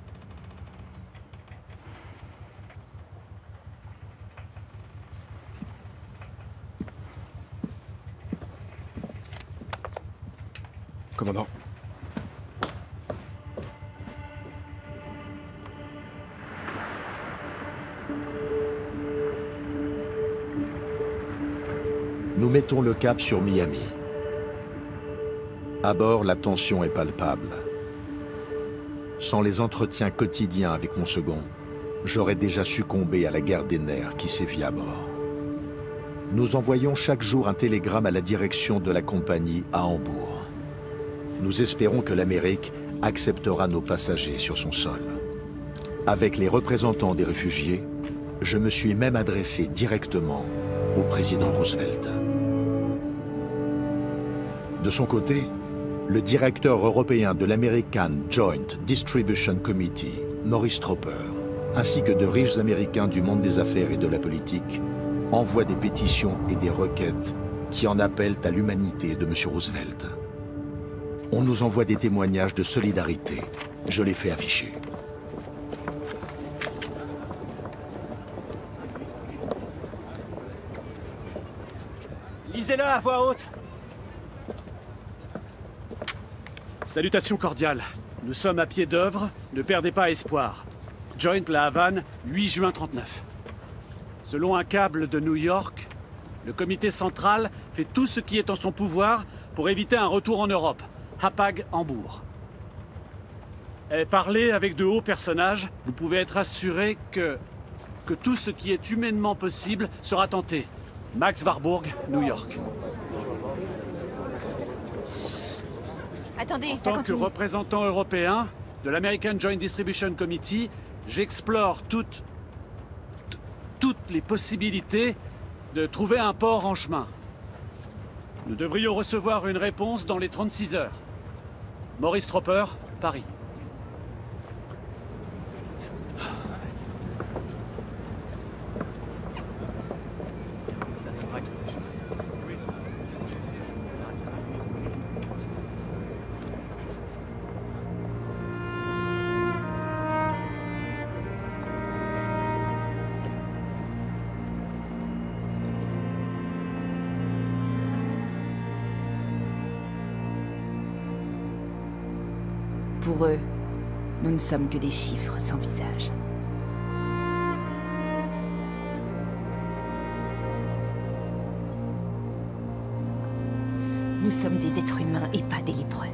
Commandant. Nous mettons le cap sur Miami. À bord, la tension est palpable. Sans les entretiens quotidiens avec mon second, j'aurais déjà succombé à la guerre des nerfs qui sévit à bord. Nous envoyons chaque jour un télégramme à la direction de la compagnie à Hambourg. Nous espérons que l'Amérique acceptera nos passagers sur son sol. Avec les représentants des réfugiés, je me suis même adressé directement au président Roosevelt. De son côté, le directeur européen de l'American Joint Distribution Committee, Maurice Tropper, ainsi que de riches Américains du monde des affaires et de la politique, envoient des pétitions et des requêtes qui en appellent à l'humanité de M. Roosevelt. On nous envoie des témoignages de solidarité. Je les fais afficher. Lisez-le à voix haute. Salutations cordiales. Nous sommes à pied d'œuvre, ne perdez pas espoir. Joint La Havane, 8 juin 39. Selon un câble de New York, le comité central fait tout ce qui est en son pouvoir pour éviter un retour en Europe. Hapag Hambourg. Et parlez avec de hauts personnages, vous pouvez être assuré que tout ce qui est humainement possible sera tenté. Max Warburg, New York. Attendez, en tant que représentant européen de l'American Joint Distribution Committee, j'explore toutes les possibilités de trouver un port en chemin. Nous devrions recevoir une réponse dans les 36 heures. Maurice Tropper, Paris. Pour eux, nous ne sommes que des chiffres sans visage. Nous sommes des êtres humains et pas des lépreux.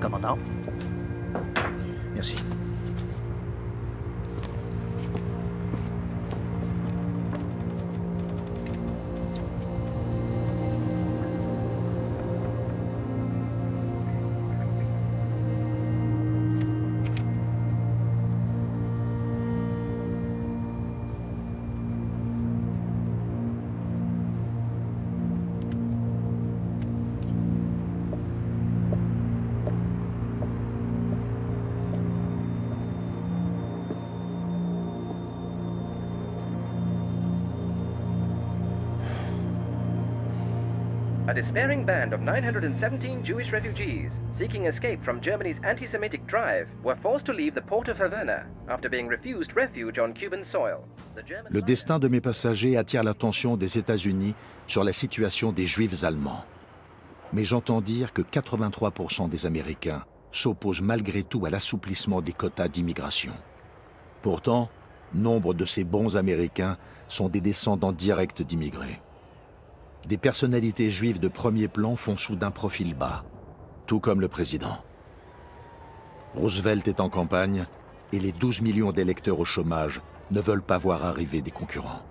Commandant. Merci. A despairing band of 917 Jewish refugees, seeking escape from Germany's anti-Semitic drive, were forced to leave the port of Havana after being refused refuge on Cuban soil. Le destin de mes passagers attire l'attention des États-Unis sur la situation des Juifs allemands. Mais j'entends dire que 83% des Américains s'opposent malgré tout à l'assouplissement des quotas d'immigration. Pourtant, nombre de ces bons Américains sont des descendants directs d'immigrés. Des personnalités juives de premier plan font soudain profil bas, tout comme le président. Roosevelt est en campagne et les 12 millions d'électeurs au chômage ne veulent pas voir arriver des concurrents.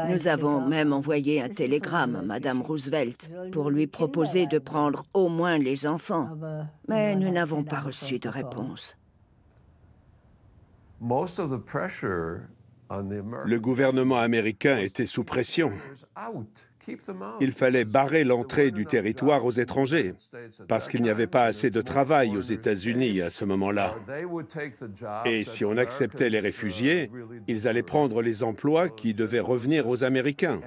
Nous avons même envoyé un télégramme à Madame Roosevelt pour lui proposer de prendre au moins les enfants, mais nous n'avons pas reçu de réponse. Le gouvernement américain était sous pression. Il fallait barrer l'entrée du territoire aux étrangers, parce qu'il n'y avait pas assez de travail aux États-Unis à ce moment-là. Et si on acceptait les réfugiés, ils allaient prendre les emplois qui devaient revenir aux Américains.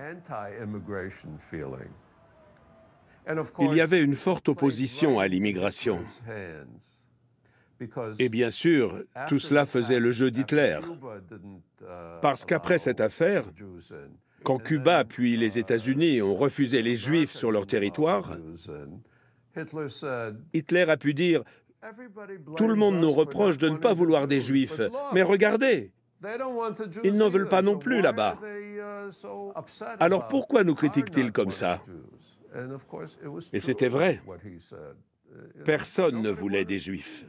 Il y avait une forte opposition à l'immigration. Et bien sûr, tout cela faisait le jeu d'Hitler. Parce qu'après cette affaire, quand Cuba puis les États-Unis ont refusé les Juifs sur leur territoire, Hitler a pu dire « Tout le monde nous reproche de ne pas vouloir des Juifs, mais regardez, ils n'en veulent pas non plus là-bas. Alors pourquoi nous critiquent-ils comme ça ?» Et c'était vrai. Personne ne voulait des Juifs.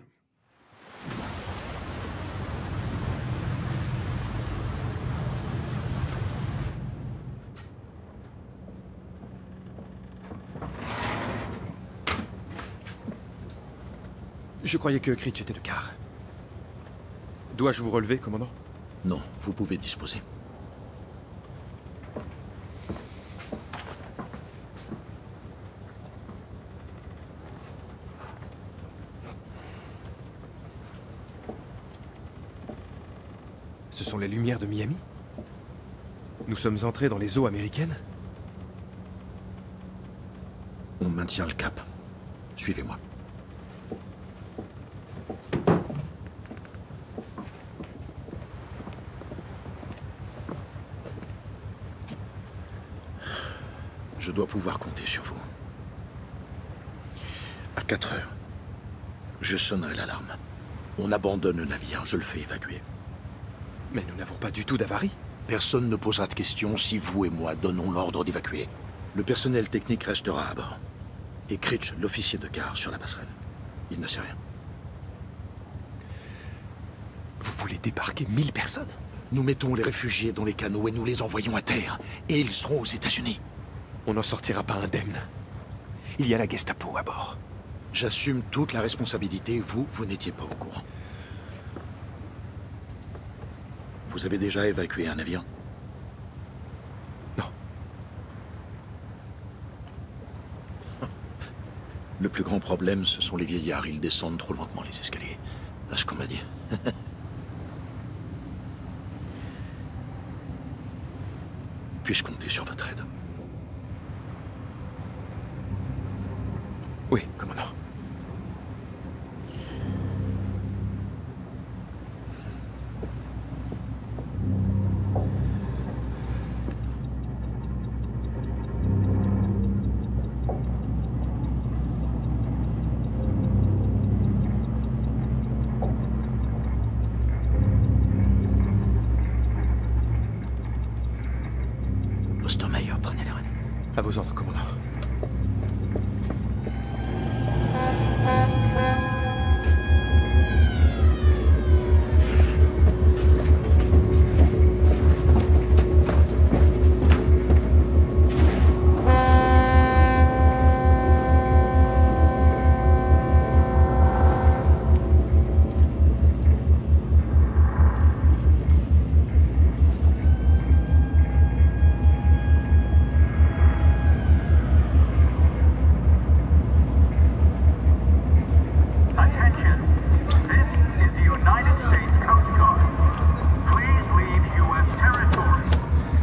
Je croyais que Creech était de quart. Dois-je vous relever, commandant? Non, vous pouvez disposer. Ce sont les lumières de Miami? Nous sommes entrés dans les eaux américaines? On maintient le cap. Suivez-moi. Je dois pouvoir compter sur vous. À 4 heures, je sonnerai l'alarme. On abandonne le navire, je le fais évacuer. Mais nous n'avons pas du tout d'avarie. Personne ne posera de questions si vous et moi donnons l'ordre d'évacuer. Le personnel technique restera à bord. Et Creech, l'officier de quart, sur la passerelle. Il ne sait rien. Vous voulez débarquer 1000 personnes? Nous mettons les réfugiés dans les canots et nous les envoyons à terre. Et ils seront aux États-Unis. On n'en sortira pas indemne. Il y a la Gestapo à bord. J'assume toute la responsabilité. Vous n'étiez pas au courant. Vous avez déjà évacué un navire? Non. Le plus grand problème, ce sont les vieillards. Ils descendent trop lentement les escaliers. C'est ce qu'on m'a dit. Puis-je compter sur votre aide? Oui, commandant. Ostermeyer, prenez les rênes. À vos ordres, commandant.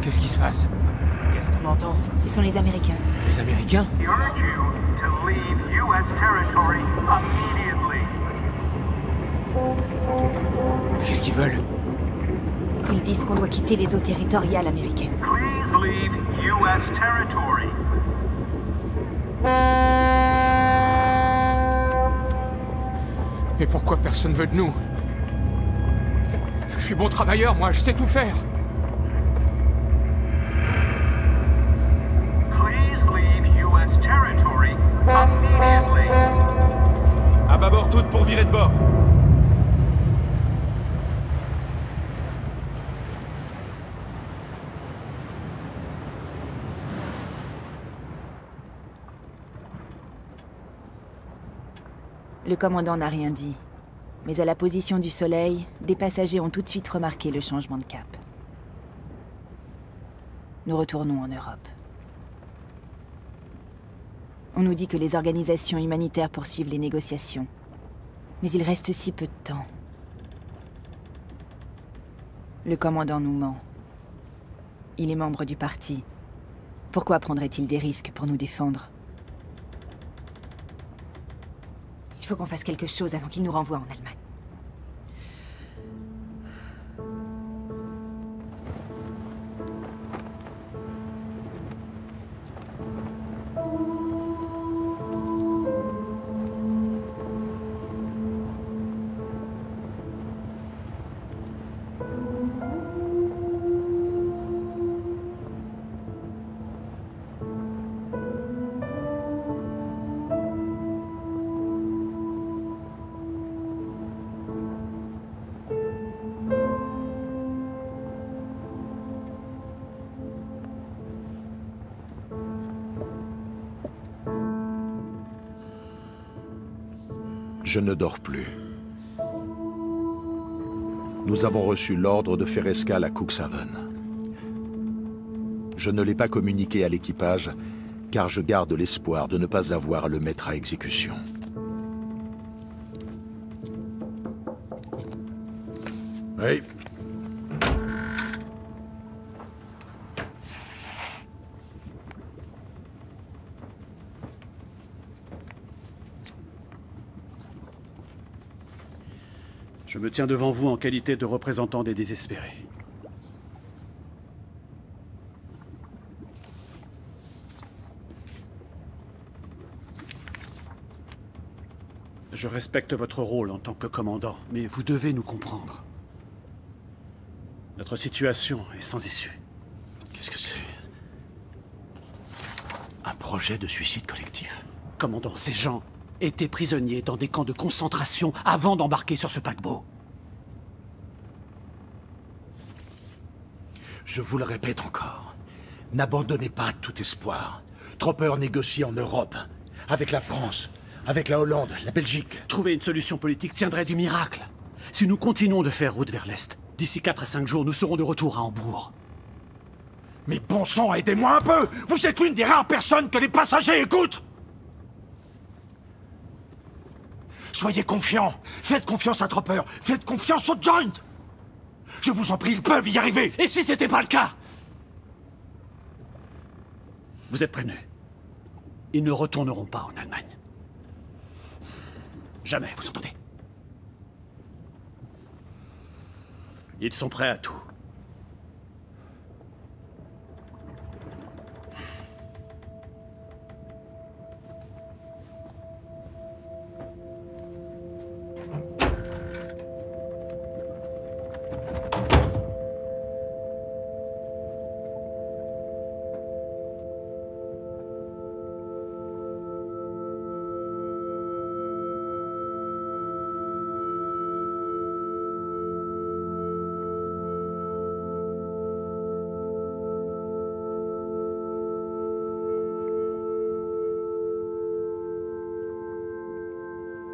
Qu'est-ce qui se passe? Qu'est-ce qu'on entend? Ce sont les Américains. Les Américains? Qu'est-ce qu'ils veulent? Ils disent qu'on doit quitter les eaux territoriales américaines. Mais pourquoi personne veut de nous? Je suis bon travailleur, moi, je sais tout faire. À bâbord toutes pour virer de bord. Le commandant n'a rien dit. Mais à la position du soleil, des passagers ont tout de suite remarqué le changement de cap. Nous retournons en Europe. On nous dit que les organisations humanitaires poursuivent les négociations. Mais il reste si peu de temps. Le commandant nous ment. Il est membre du parti. Pourquoi prendrait-il des risques pour nous défendre? Il faut qu'on fasse quelque chose avant qu'il nous renvoie en Allemagne. Je ne dors plus. Nous avons reçu l'ordre de faire escale à Cuxhaven. Je ne l'ai pas communiqué à l'équipage, car je garde l'espoir de ne pas avoir à le mettre à exécution. Oui. Je me tiens devant vous en qualité de représentant des désespérés. Je respecte votre rôle en tant que commandant, mais vous devez nous comprendre. Notre situation est sans issue. Qu'est-ce que c'est? Un projet de suicide collectif? Commandant, ces gens étaient prisonniers dans des camps de concentration avant d'embarquer sur ce paquebot. Je vous le répète encore, n'abandonnez pas tout espoir. Tropper négocie en Europe, avec la France, avec la Hollande, la Belgique. Trouver une solution politique tiendrait du miracle. Si nous continuons de faire route vers l'Est, d'ici 4 à 5 jours, nous serons de retour à Hambourg. Mais bon sang, aidez-moi un peu! Vous êtes l'une des rares personnes que les passagers écoutent! Soyez confiants. Faites confiance à Tropper. Faites confiance aux Joint. Je vous en prie, ils peuvent y arriver. Et si c'était pas le cas? Vous êtes prévenus. Ils ne retourneront pas en Allemagne. Jamais, vous entendez? Ils sont prêts à tout.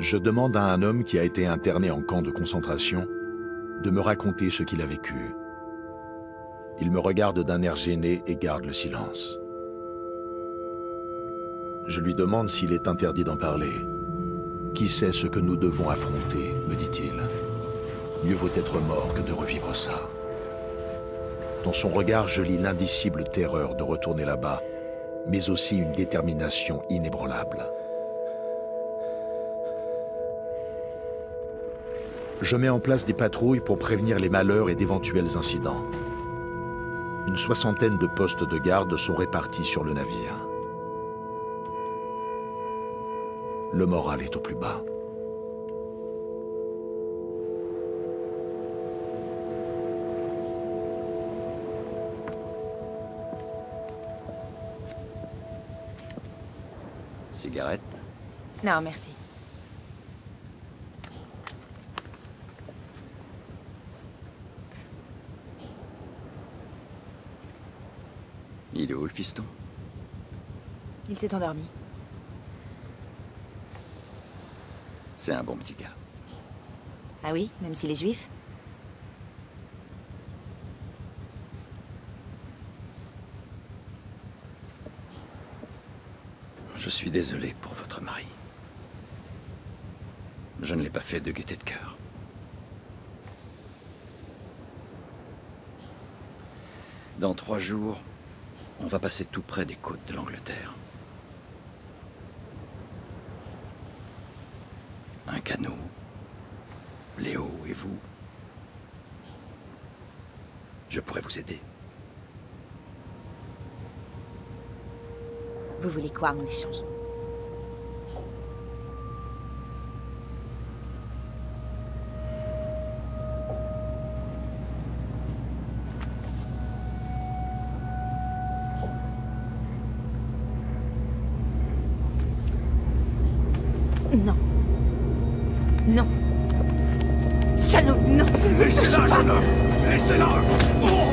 Je demande à un homme qui a été interné en camp de concentration de me raconter ce qu'il a vécu. Il me regarde d'un air gêné et garde le silence. Je lui demande s'il est interdit d'en parler. Qui sait ce que nous devons affronter, me dit-il. Mieux vaut être mort que de revivre ça. Dans son regard, je lis l'indicible terreur de retourner là-bas, mais aussi une détermination inébranlable. Je mets en place des patrouilles pour prévenir les malheurs et d'éventuels incidents. Une 60aine de postes de garde sont répartis sur le navire. Le moral est au plus bas. Cigarette? Non, merci. Il est où, le fiston? Il s'est endormi. C'est un bon petit gars. Ah oui, même s'il est juif? Je suis désolé pour votre mari. Je ne l'ai pas fait de gaieté de cœur. Dans 3 jours, on va passer tout près des côtes de l'Angleterre. Un canot, Léo et vous. Je pourrais vous aider. Vous voulez quoi en échange? Non. Non. Salaud, non. Laissez-la, jeune homme. Laissez-la. Oh.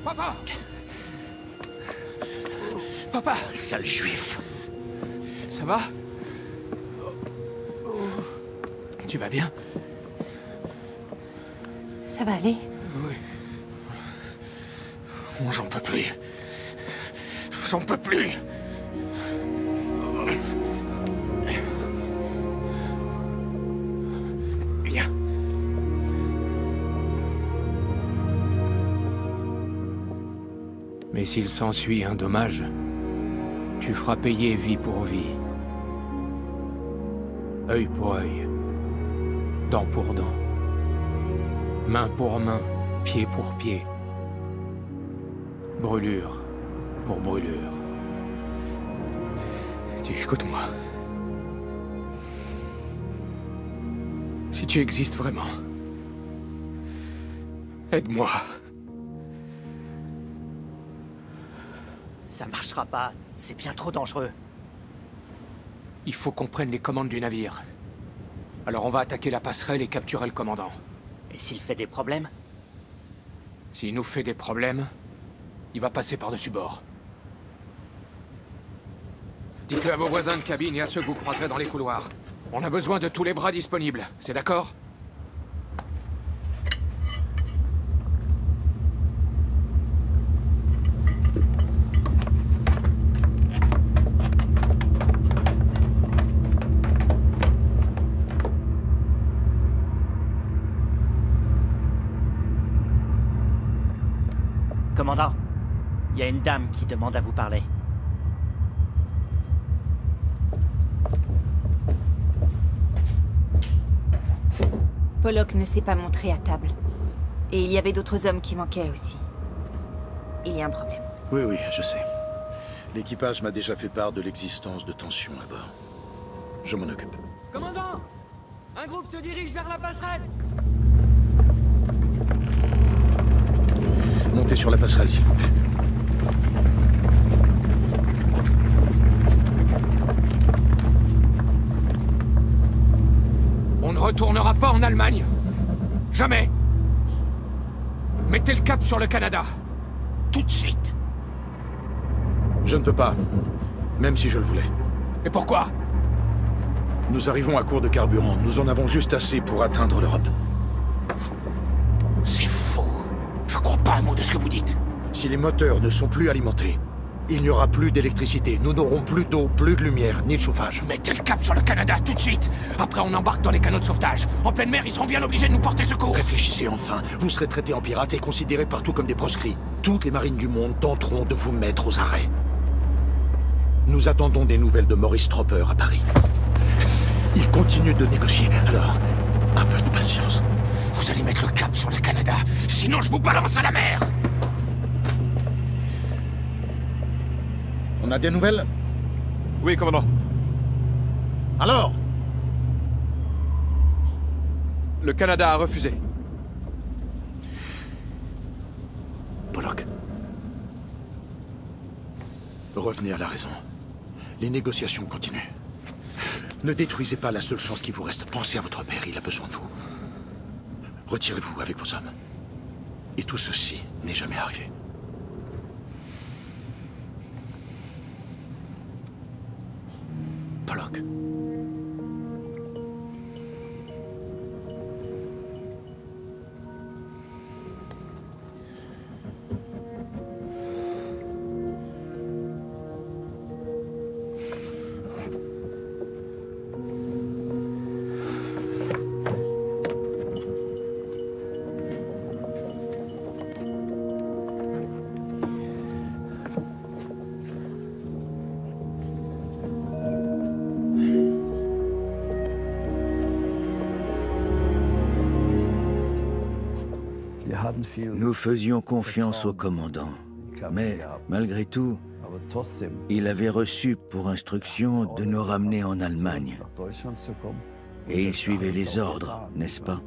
Papa! Papa! Sale juif! Ça va? Tu vas bien? Ça va aller? Oui. Oh, j'en peux plus. J'en peux plus! Viens. Mais s'il s'ensuit un dommage, tu feras payer vie pour vie. Œil pour œil. Dent pour dent. Main pour main. Pied pour pied. Brûlure pour brûlure. Tu écoutes-moi. Si tu existes vraiment, aide-moi. Ça marchera pas, c'est bien trop dangereux. Il faut qu'on prenne les commandes du navire. Alors on va attaquer la passerelle et capturer le commandant. Et s'il fait des problèmes? S'il nous fait des problèmes, il va passer par-dessus bord. Dites-le à vos voisins de cabine et à ceux que vous croiserez dans les couloirs. On a besoin de tous les bras disponibles, c'est d'accord? Commandant, il y a une dame qui demande à vous parler. Pollock ne s'est pas montré à table. Et il y avait d'autres hommes qui manquaient aussi. Il y a un problème. Oui, oui, je sais. L'équipage m'a déjà fait part de l'existence de tensions à bord. Je m'en occupe. Commandant! Un groupe se dirige vers la passerelle! Montez sur la passerelle, s'il vous plaît. On ne retournera pas en Allemagne. Jamais. Mettez le cap sur le Canada. Tout de suite. Je ne peux pas. Même si je le voulais. Et pourquoi? Nous arrivons à court de carburant. Nous en avons juste assez pour atteindre l'Europe. C'est faux. Je crois pas un mot de ce que vous dites. Si les moteurs ne sont plus alimentés, il n'y aura plus d'électricité. Nous n'aurons plus d'eau, plus de lumière, ni de chauffage. Mettez le cap sur le Canada tout de suite. Après, on embarque dans les canaux de sauvetage. En pleine mer, ils seront bien obligés de nous porter secours. Réfléchissez enfin. Vous serez traités en pirates et considérés partout comme des proscrits. Toutes les marines du monde tenteront de vous mettre aux arrêts. Nous attendons des nouvelles de Maurice Tropper à Paris. Il continue de négocier, alors un peu de patience. Vous allez mettre le cap sur le Canada, sinon je vous balance à la mer. On a des nouvelles? Oui, commandant. Alors? Le Canada a refusé. Pollock. Revenez à la raison. Les négociations continuent. Ne détruisez pas la seule chance qui vous reste. Pensez à votre père, il a besoin de vous. Retirez-vous avec vos hommes. Et tout ceci n'est jamais arrivé. Pollock. Nous faisions confiance au commandant. Mais, malgré tout, il avait reçu pour instruction de nous ramener en Allemagne. Et il suivait les ordres, n'est-ce pas?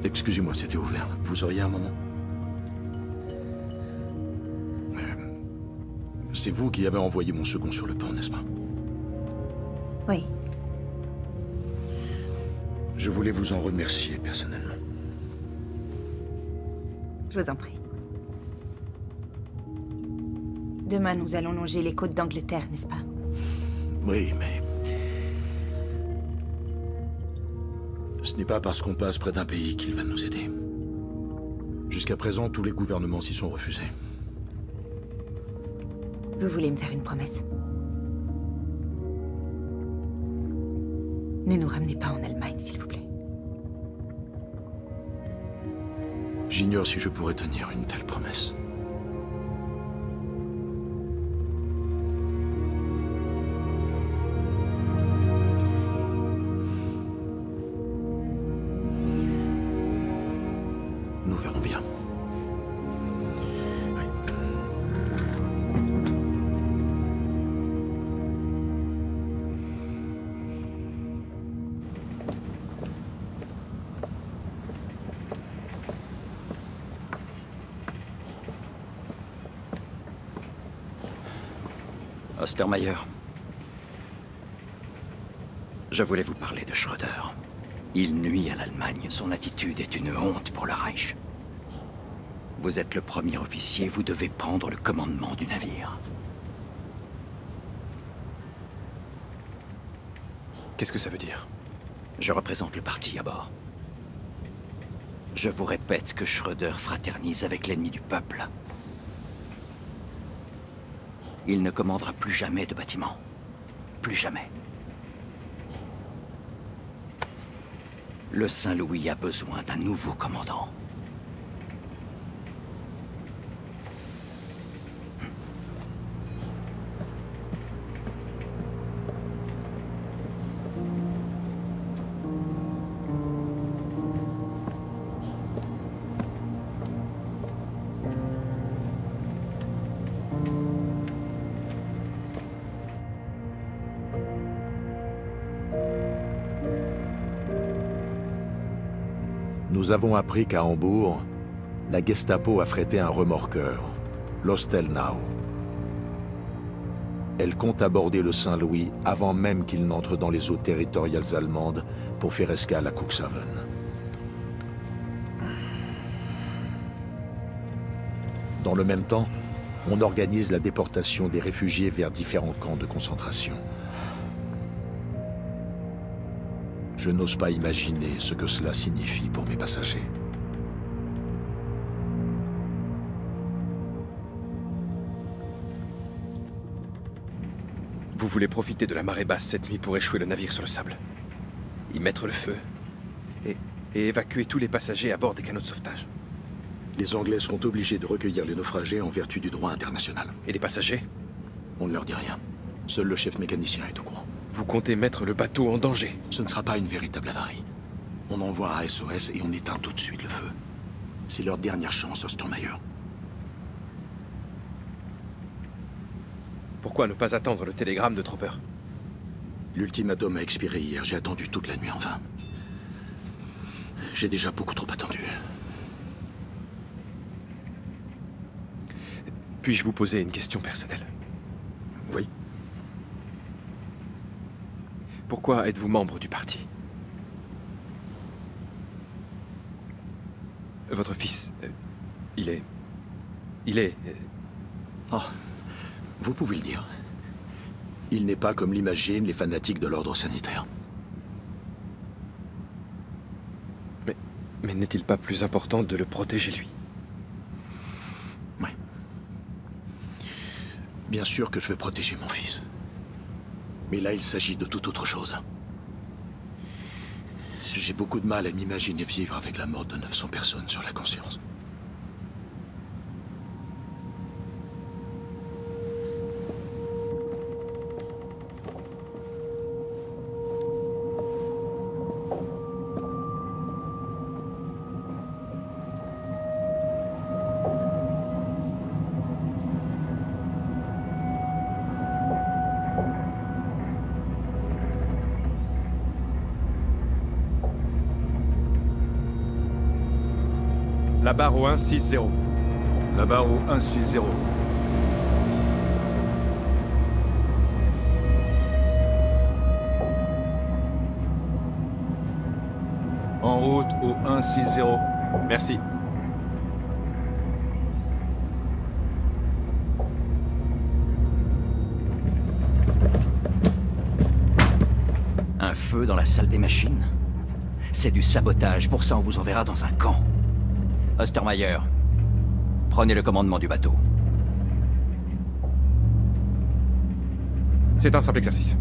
Excusez-moi, c'était ouvert. Vous auriez un moment? C'est vous qui avez envoyé mon second sur le pont, n'est-ce pas? Oui. Je voulais vous en remercier personnellement. Je vous en prie. Demain, nous allons longer les côtes d'Angleterre, n'est-ce pas? Oui, mais... ce n'est pas parce qu'on passe près d'un pays qu'il va nous aider. Jusqu'à présent, tous les gouvernements s'y sont refusés. Vous voulez me faire une promesse? Ne nous ramenez pas en Allemagne, s'il vous plaît. J'ignore si je pourrais tenir une telle promesse. Nous verrons bien. Ostermeyer. Je voulais vous parler de Schröder. Il nuit à l'Allemagne. Son attitude est une honte pour le Reich. Vous êtes le premier officier, vous devez prendre le commandement du navire. Qu'est-ce que ça veut dire? Je représente le parti à bord. Je vous répète que Schröder fraternise avec l'ennemi du peuple. Il ne commandera plus jamais de bâtiment. Plus jamais. Le Saint-Louis a besoin d'un nouveau commandant. Nous avons appris qu'à Hambourg, la Gestapo a frété un remorqueur, l'Ostelnau. Elle compte aborder le Saint-Louis avant même qu'il n'entre dans les eaux territoriales allemandes pour faire escale à Cuxhaven. Dans le même temps, on organise la déportation des réfugiés vers différents camps de concentration. Je n'ose pas imaginer ce que cela signifie pour mes passagers. Vous voulez profiter de la marée basse cette nuit pour échouer le navire sur le sable, y mettre le feu et évacuer tous les passagers à bord des canots de sauvetage. Les Anglais seront obligés de recueillir les naufragés en vertu du droit international. Et les passagers? On ne leur dit rien. Seul le chef mécanicien est au courant. Vous comptez mettre le bateau en danger? Ce ne sera pas une véritable avarie. On envoie un SOS et on éteint tout de suite le feu. C'est leur dernière chance, Ostermeyer. Pourquoi ne pas attendre le télégramme de Tropper? L'ultimatum a expiré hier. J'ai attendu toute la nuit en vain. J'ai déjà beaucoup trop attendu. Puis-je vous poser une question personnelle? Oui. Pourquoi êtes-vous membre du parti? Votre fils, il est... Oh, vous pouvez le dire. Il n'est pas, comme l'imaginent les fanatiques de l'ordre sanitaire. Mais n'est-il pas plus important de le protéger, lui? Oui. Bien sûr que je veux protéger mon fils. Mais là, il s'agit de toute autre chose. J'ai beaucoup de mal à m'imaginer vivre avec la mort de 900 personnes sur la conscience. La barre au 160. La barre au 160. En route au 160. Merci. Un feu dans la salle des machines? C'est du sabotage, pour ça on vous enverra dans un camp. Ostermeyer, prenez le commandement du bateau. C'est un simple exercice.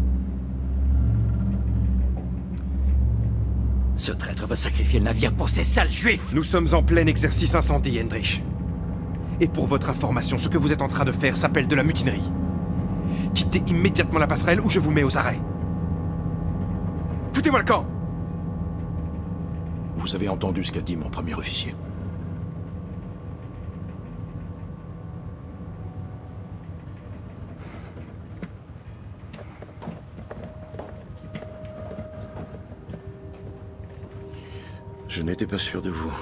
Ce traître veut sacrifier le navire pour ces sales juifs! Nous sommes en plein exercice incendie, Hendrich. Et pour votre information, ce que vous êtes en train de faire s'appelle de la mutinerie. Quittez immédiatement la passerelle ou je vous mets aux arrêts. Foutez-moi le camp! Vous avez entendu ce qu'a dit mon premier officier. Je n'étais pas sûr de vous.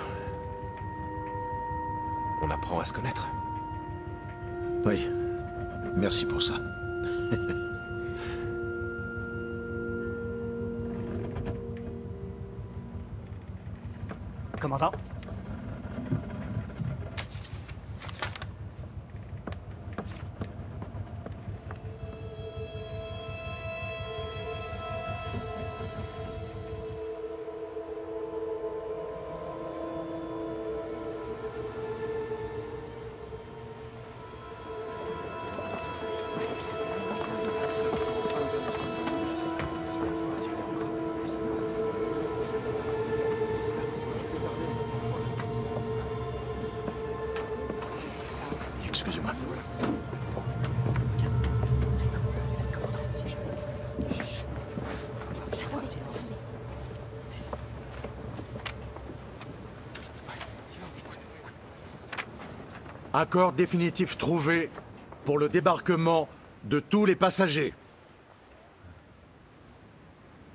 On apprend à se connaître. Oui. Merci pour ça. Commandant? Excusez-moi. Accord définitif trouvé pour le débarquement de tous les passagers.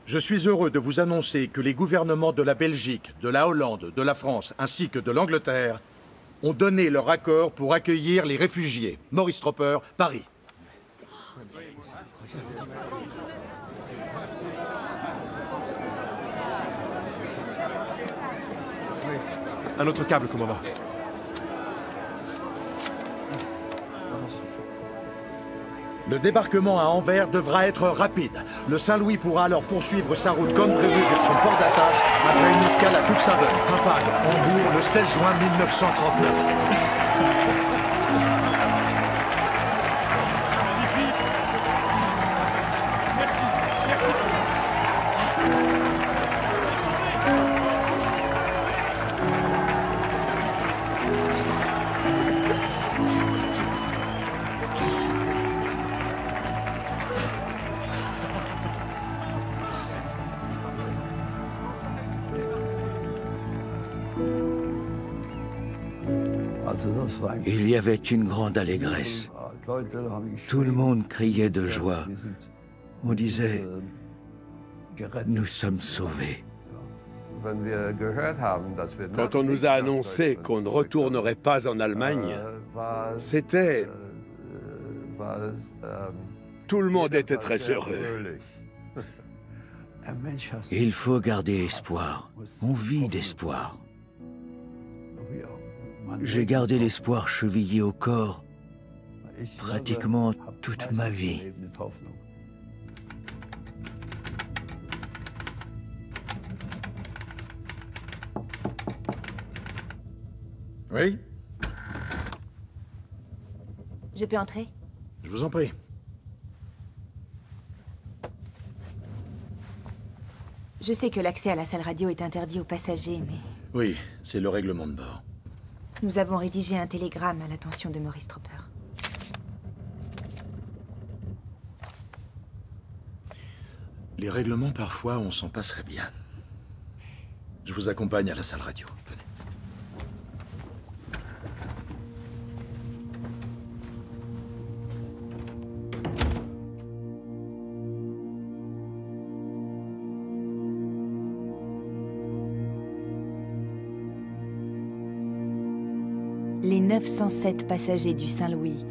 Je suis heureux de vous annoncer que les gouvernements de la Belgique, de la Hollande, de la France ainsi que de l'Angleterre ont donné leur accord pour accueillir les réfugiés. Maurice Tropper, Paris. Un autre câble, commandant. Le débarquement à Anvers devra être rapide. Le Saint-Louis pourra alors poursuivre sa route comme prévu vers son port d'attache après une escale à Cuxhaven, Hapag, Hambourg, le 16 juin 1939. Il y avait une grande allégresse. Tout le monde criait de joie. On disait, nous sommes sauvés. Quand on nous a annoncé qu'on ne retournerait pas en Allemagne, c'était... Tout le monde était très heureux. Il faut garder espoir. On vit d'espoir. J'ai gardé l'espoir chevillé au corps pratiquement toute ma vie. Oui? Je peux entrer? Je vous en prie. Je sais que l'accès à la salle radio est interdit aux passagers, mais... Oui, c'est le règlement de bord. Nous avons rédigé un télégramme à l'attention de Maurice Tropper. Les règlements, parfois, on s'en passerait bien. Je vous accompagne à la salle radio. Venez. Les 907 passagers du Saint-Louis,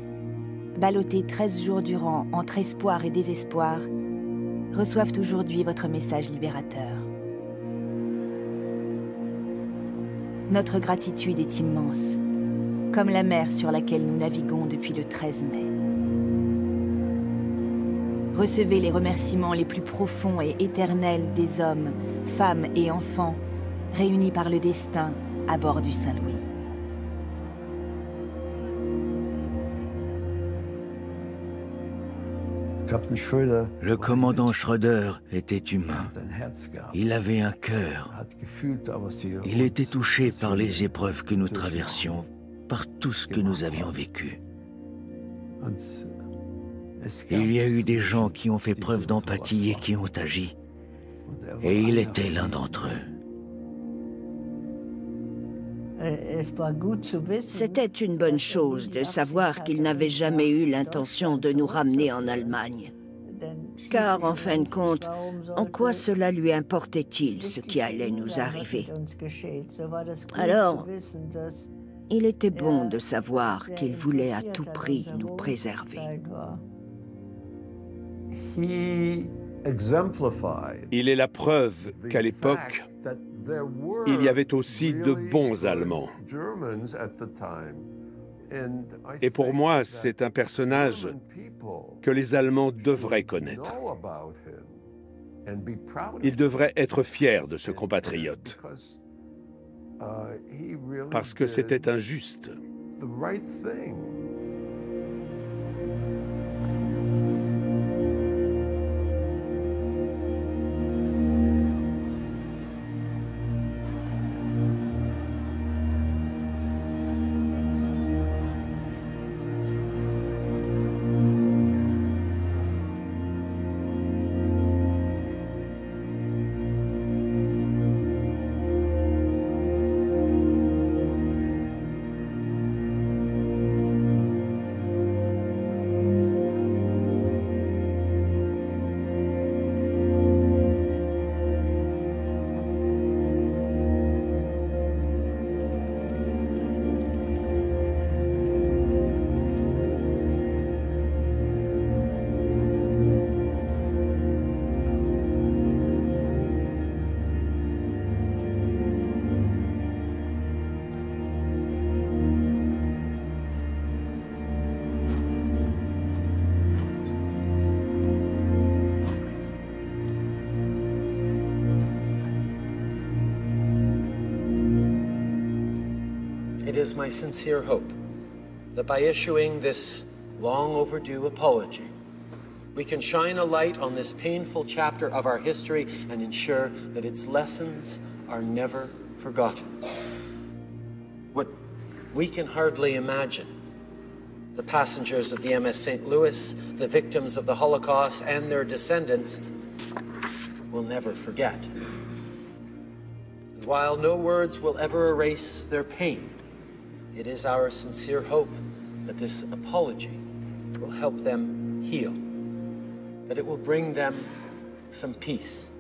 ballottés 13 jours durant entre espoir et désespoir, reçoivent aujourd'hui votre message libérateur. Notre gratitude est immense, comme la mer sur laquelle nous naviguons depuis le 13 mai. Recevez les remerciements les plus profonds et éternels des hommes, femmes et enfants réunis par le destin à bord du Saint-Louis. Le commandant Schröder était humain. Il avait un cœur. Il était touché par les épreuves que nous traversions, par tout ce que nous avions vécu. Il y a eu des gens qui ont fait preuve d'empathie et qui ont agi. Et il était l'un d'entre eux. C'était une bonne chose de savoir qu'il n'avait jamais eu l'intention de nous ramener en Allemagne. Car, en fin de compte, en quoi cela lui importait-il ce qui allait nous arriver? Alors, il était bon de savoir qu'il voulait à tout prix nous préserver. Il est la preuve qu'à l'époque, il y avait aussi de bons Allemands. Et pour moi, c'est un personnage que les Allemands devraient connaître. Ils devraient être fiers de ce compatriote, parce que c'était injuste. It is my sincere hope that by issuing this long overdue apology, we can shine a light on this painful chapter of our history and ensure that its lessons are never forgotten. What we can hardly imagine, the passengers of the MS St. Louis, the victims of the Holocaust, and their descendants will never forget. And while no words will ever erase their pain, it is our sincere hope that this apology will help them heal, that it will bring them some peace.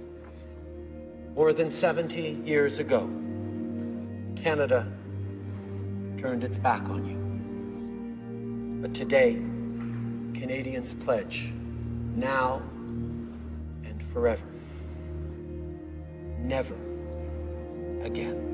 More than 70 years ago, Canada turned its back on you. But today, Canadians pledge, now and forever, never again.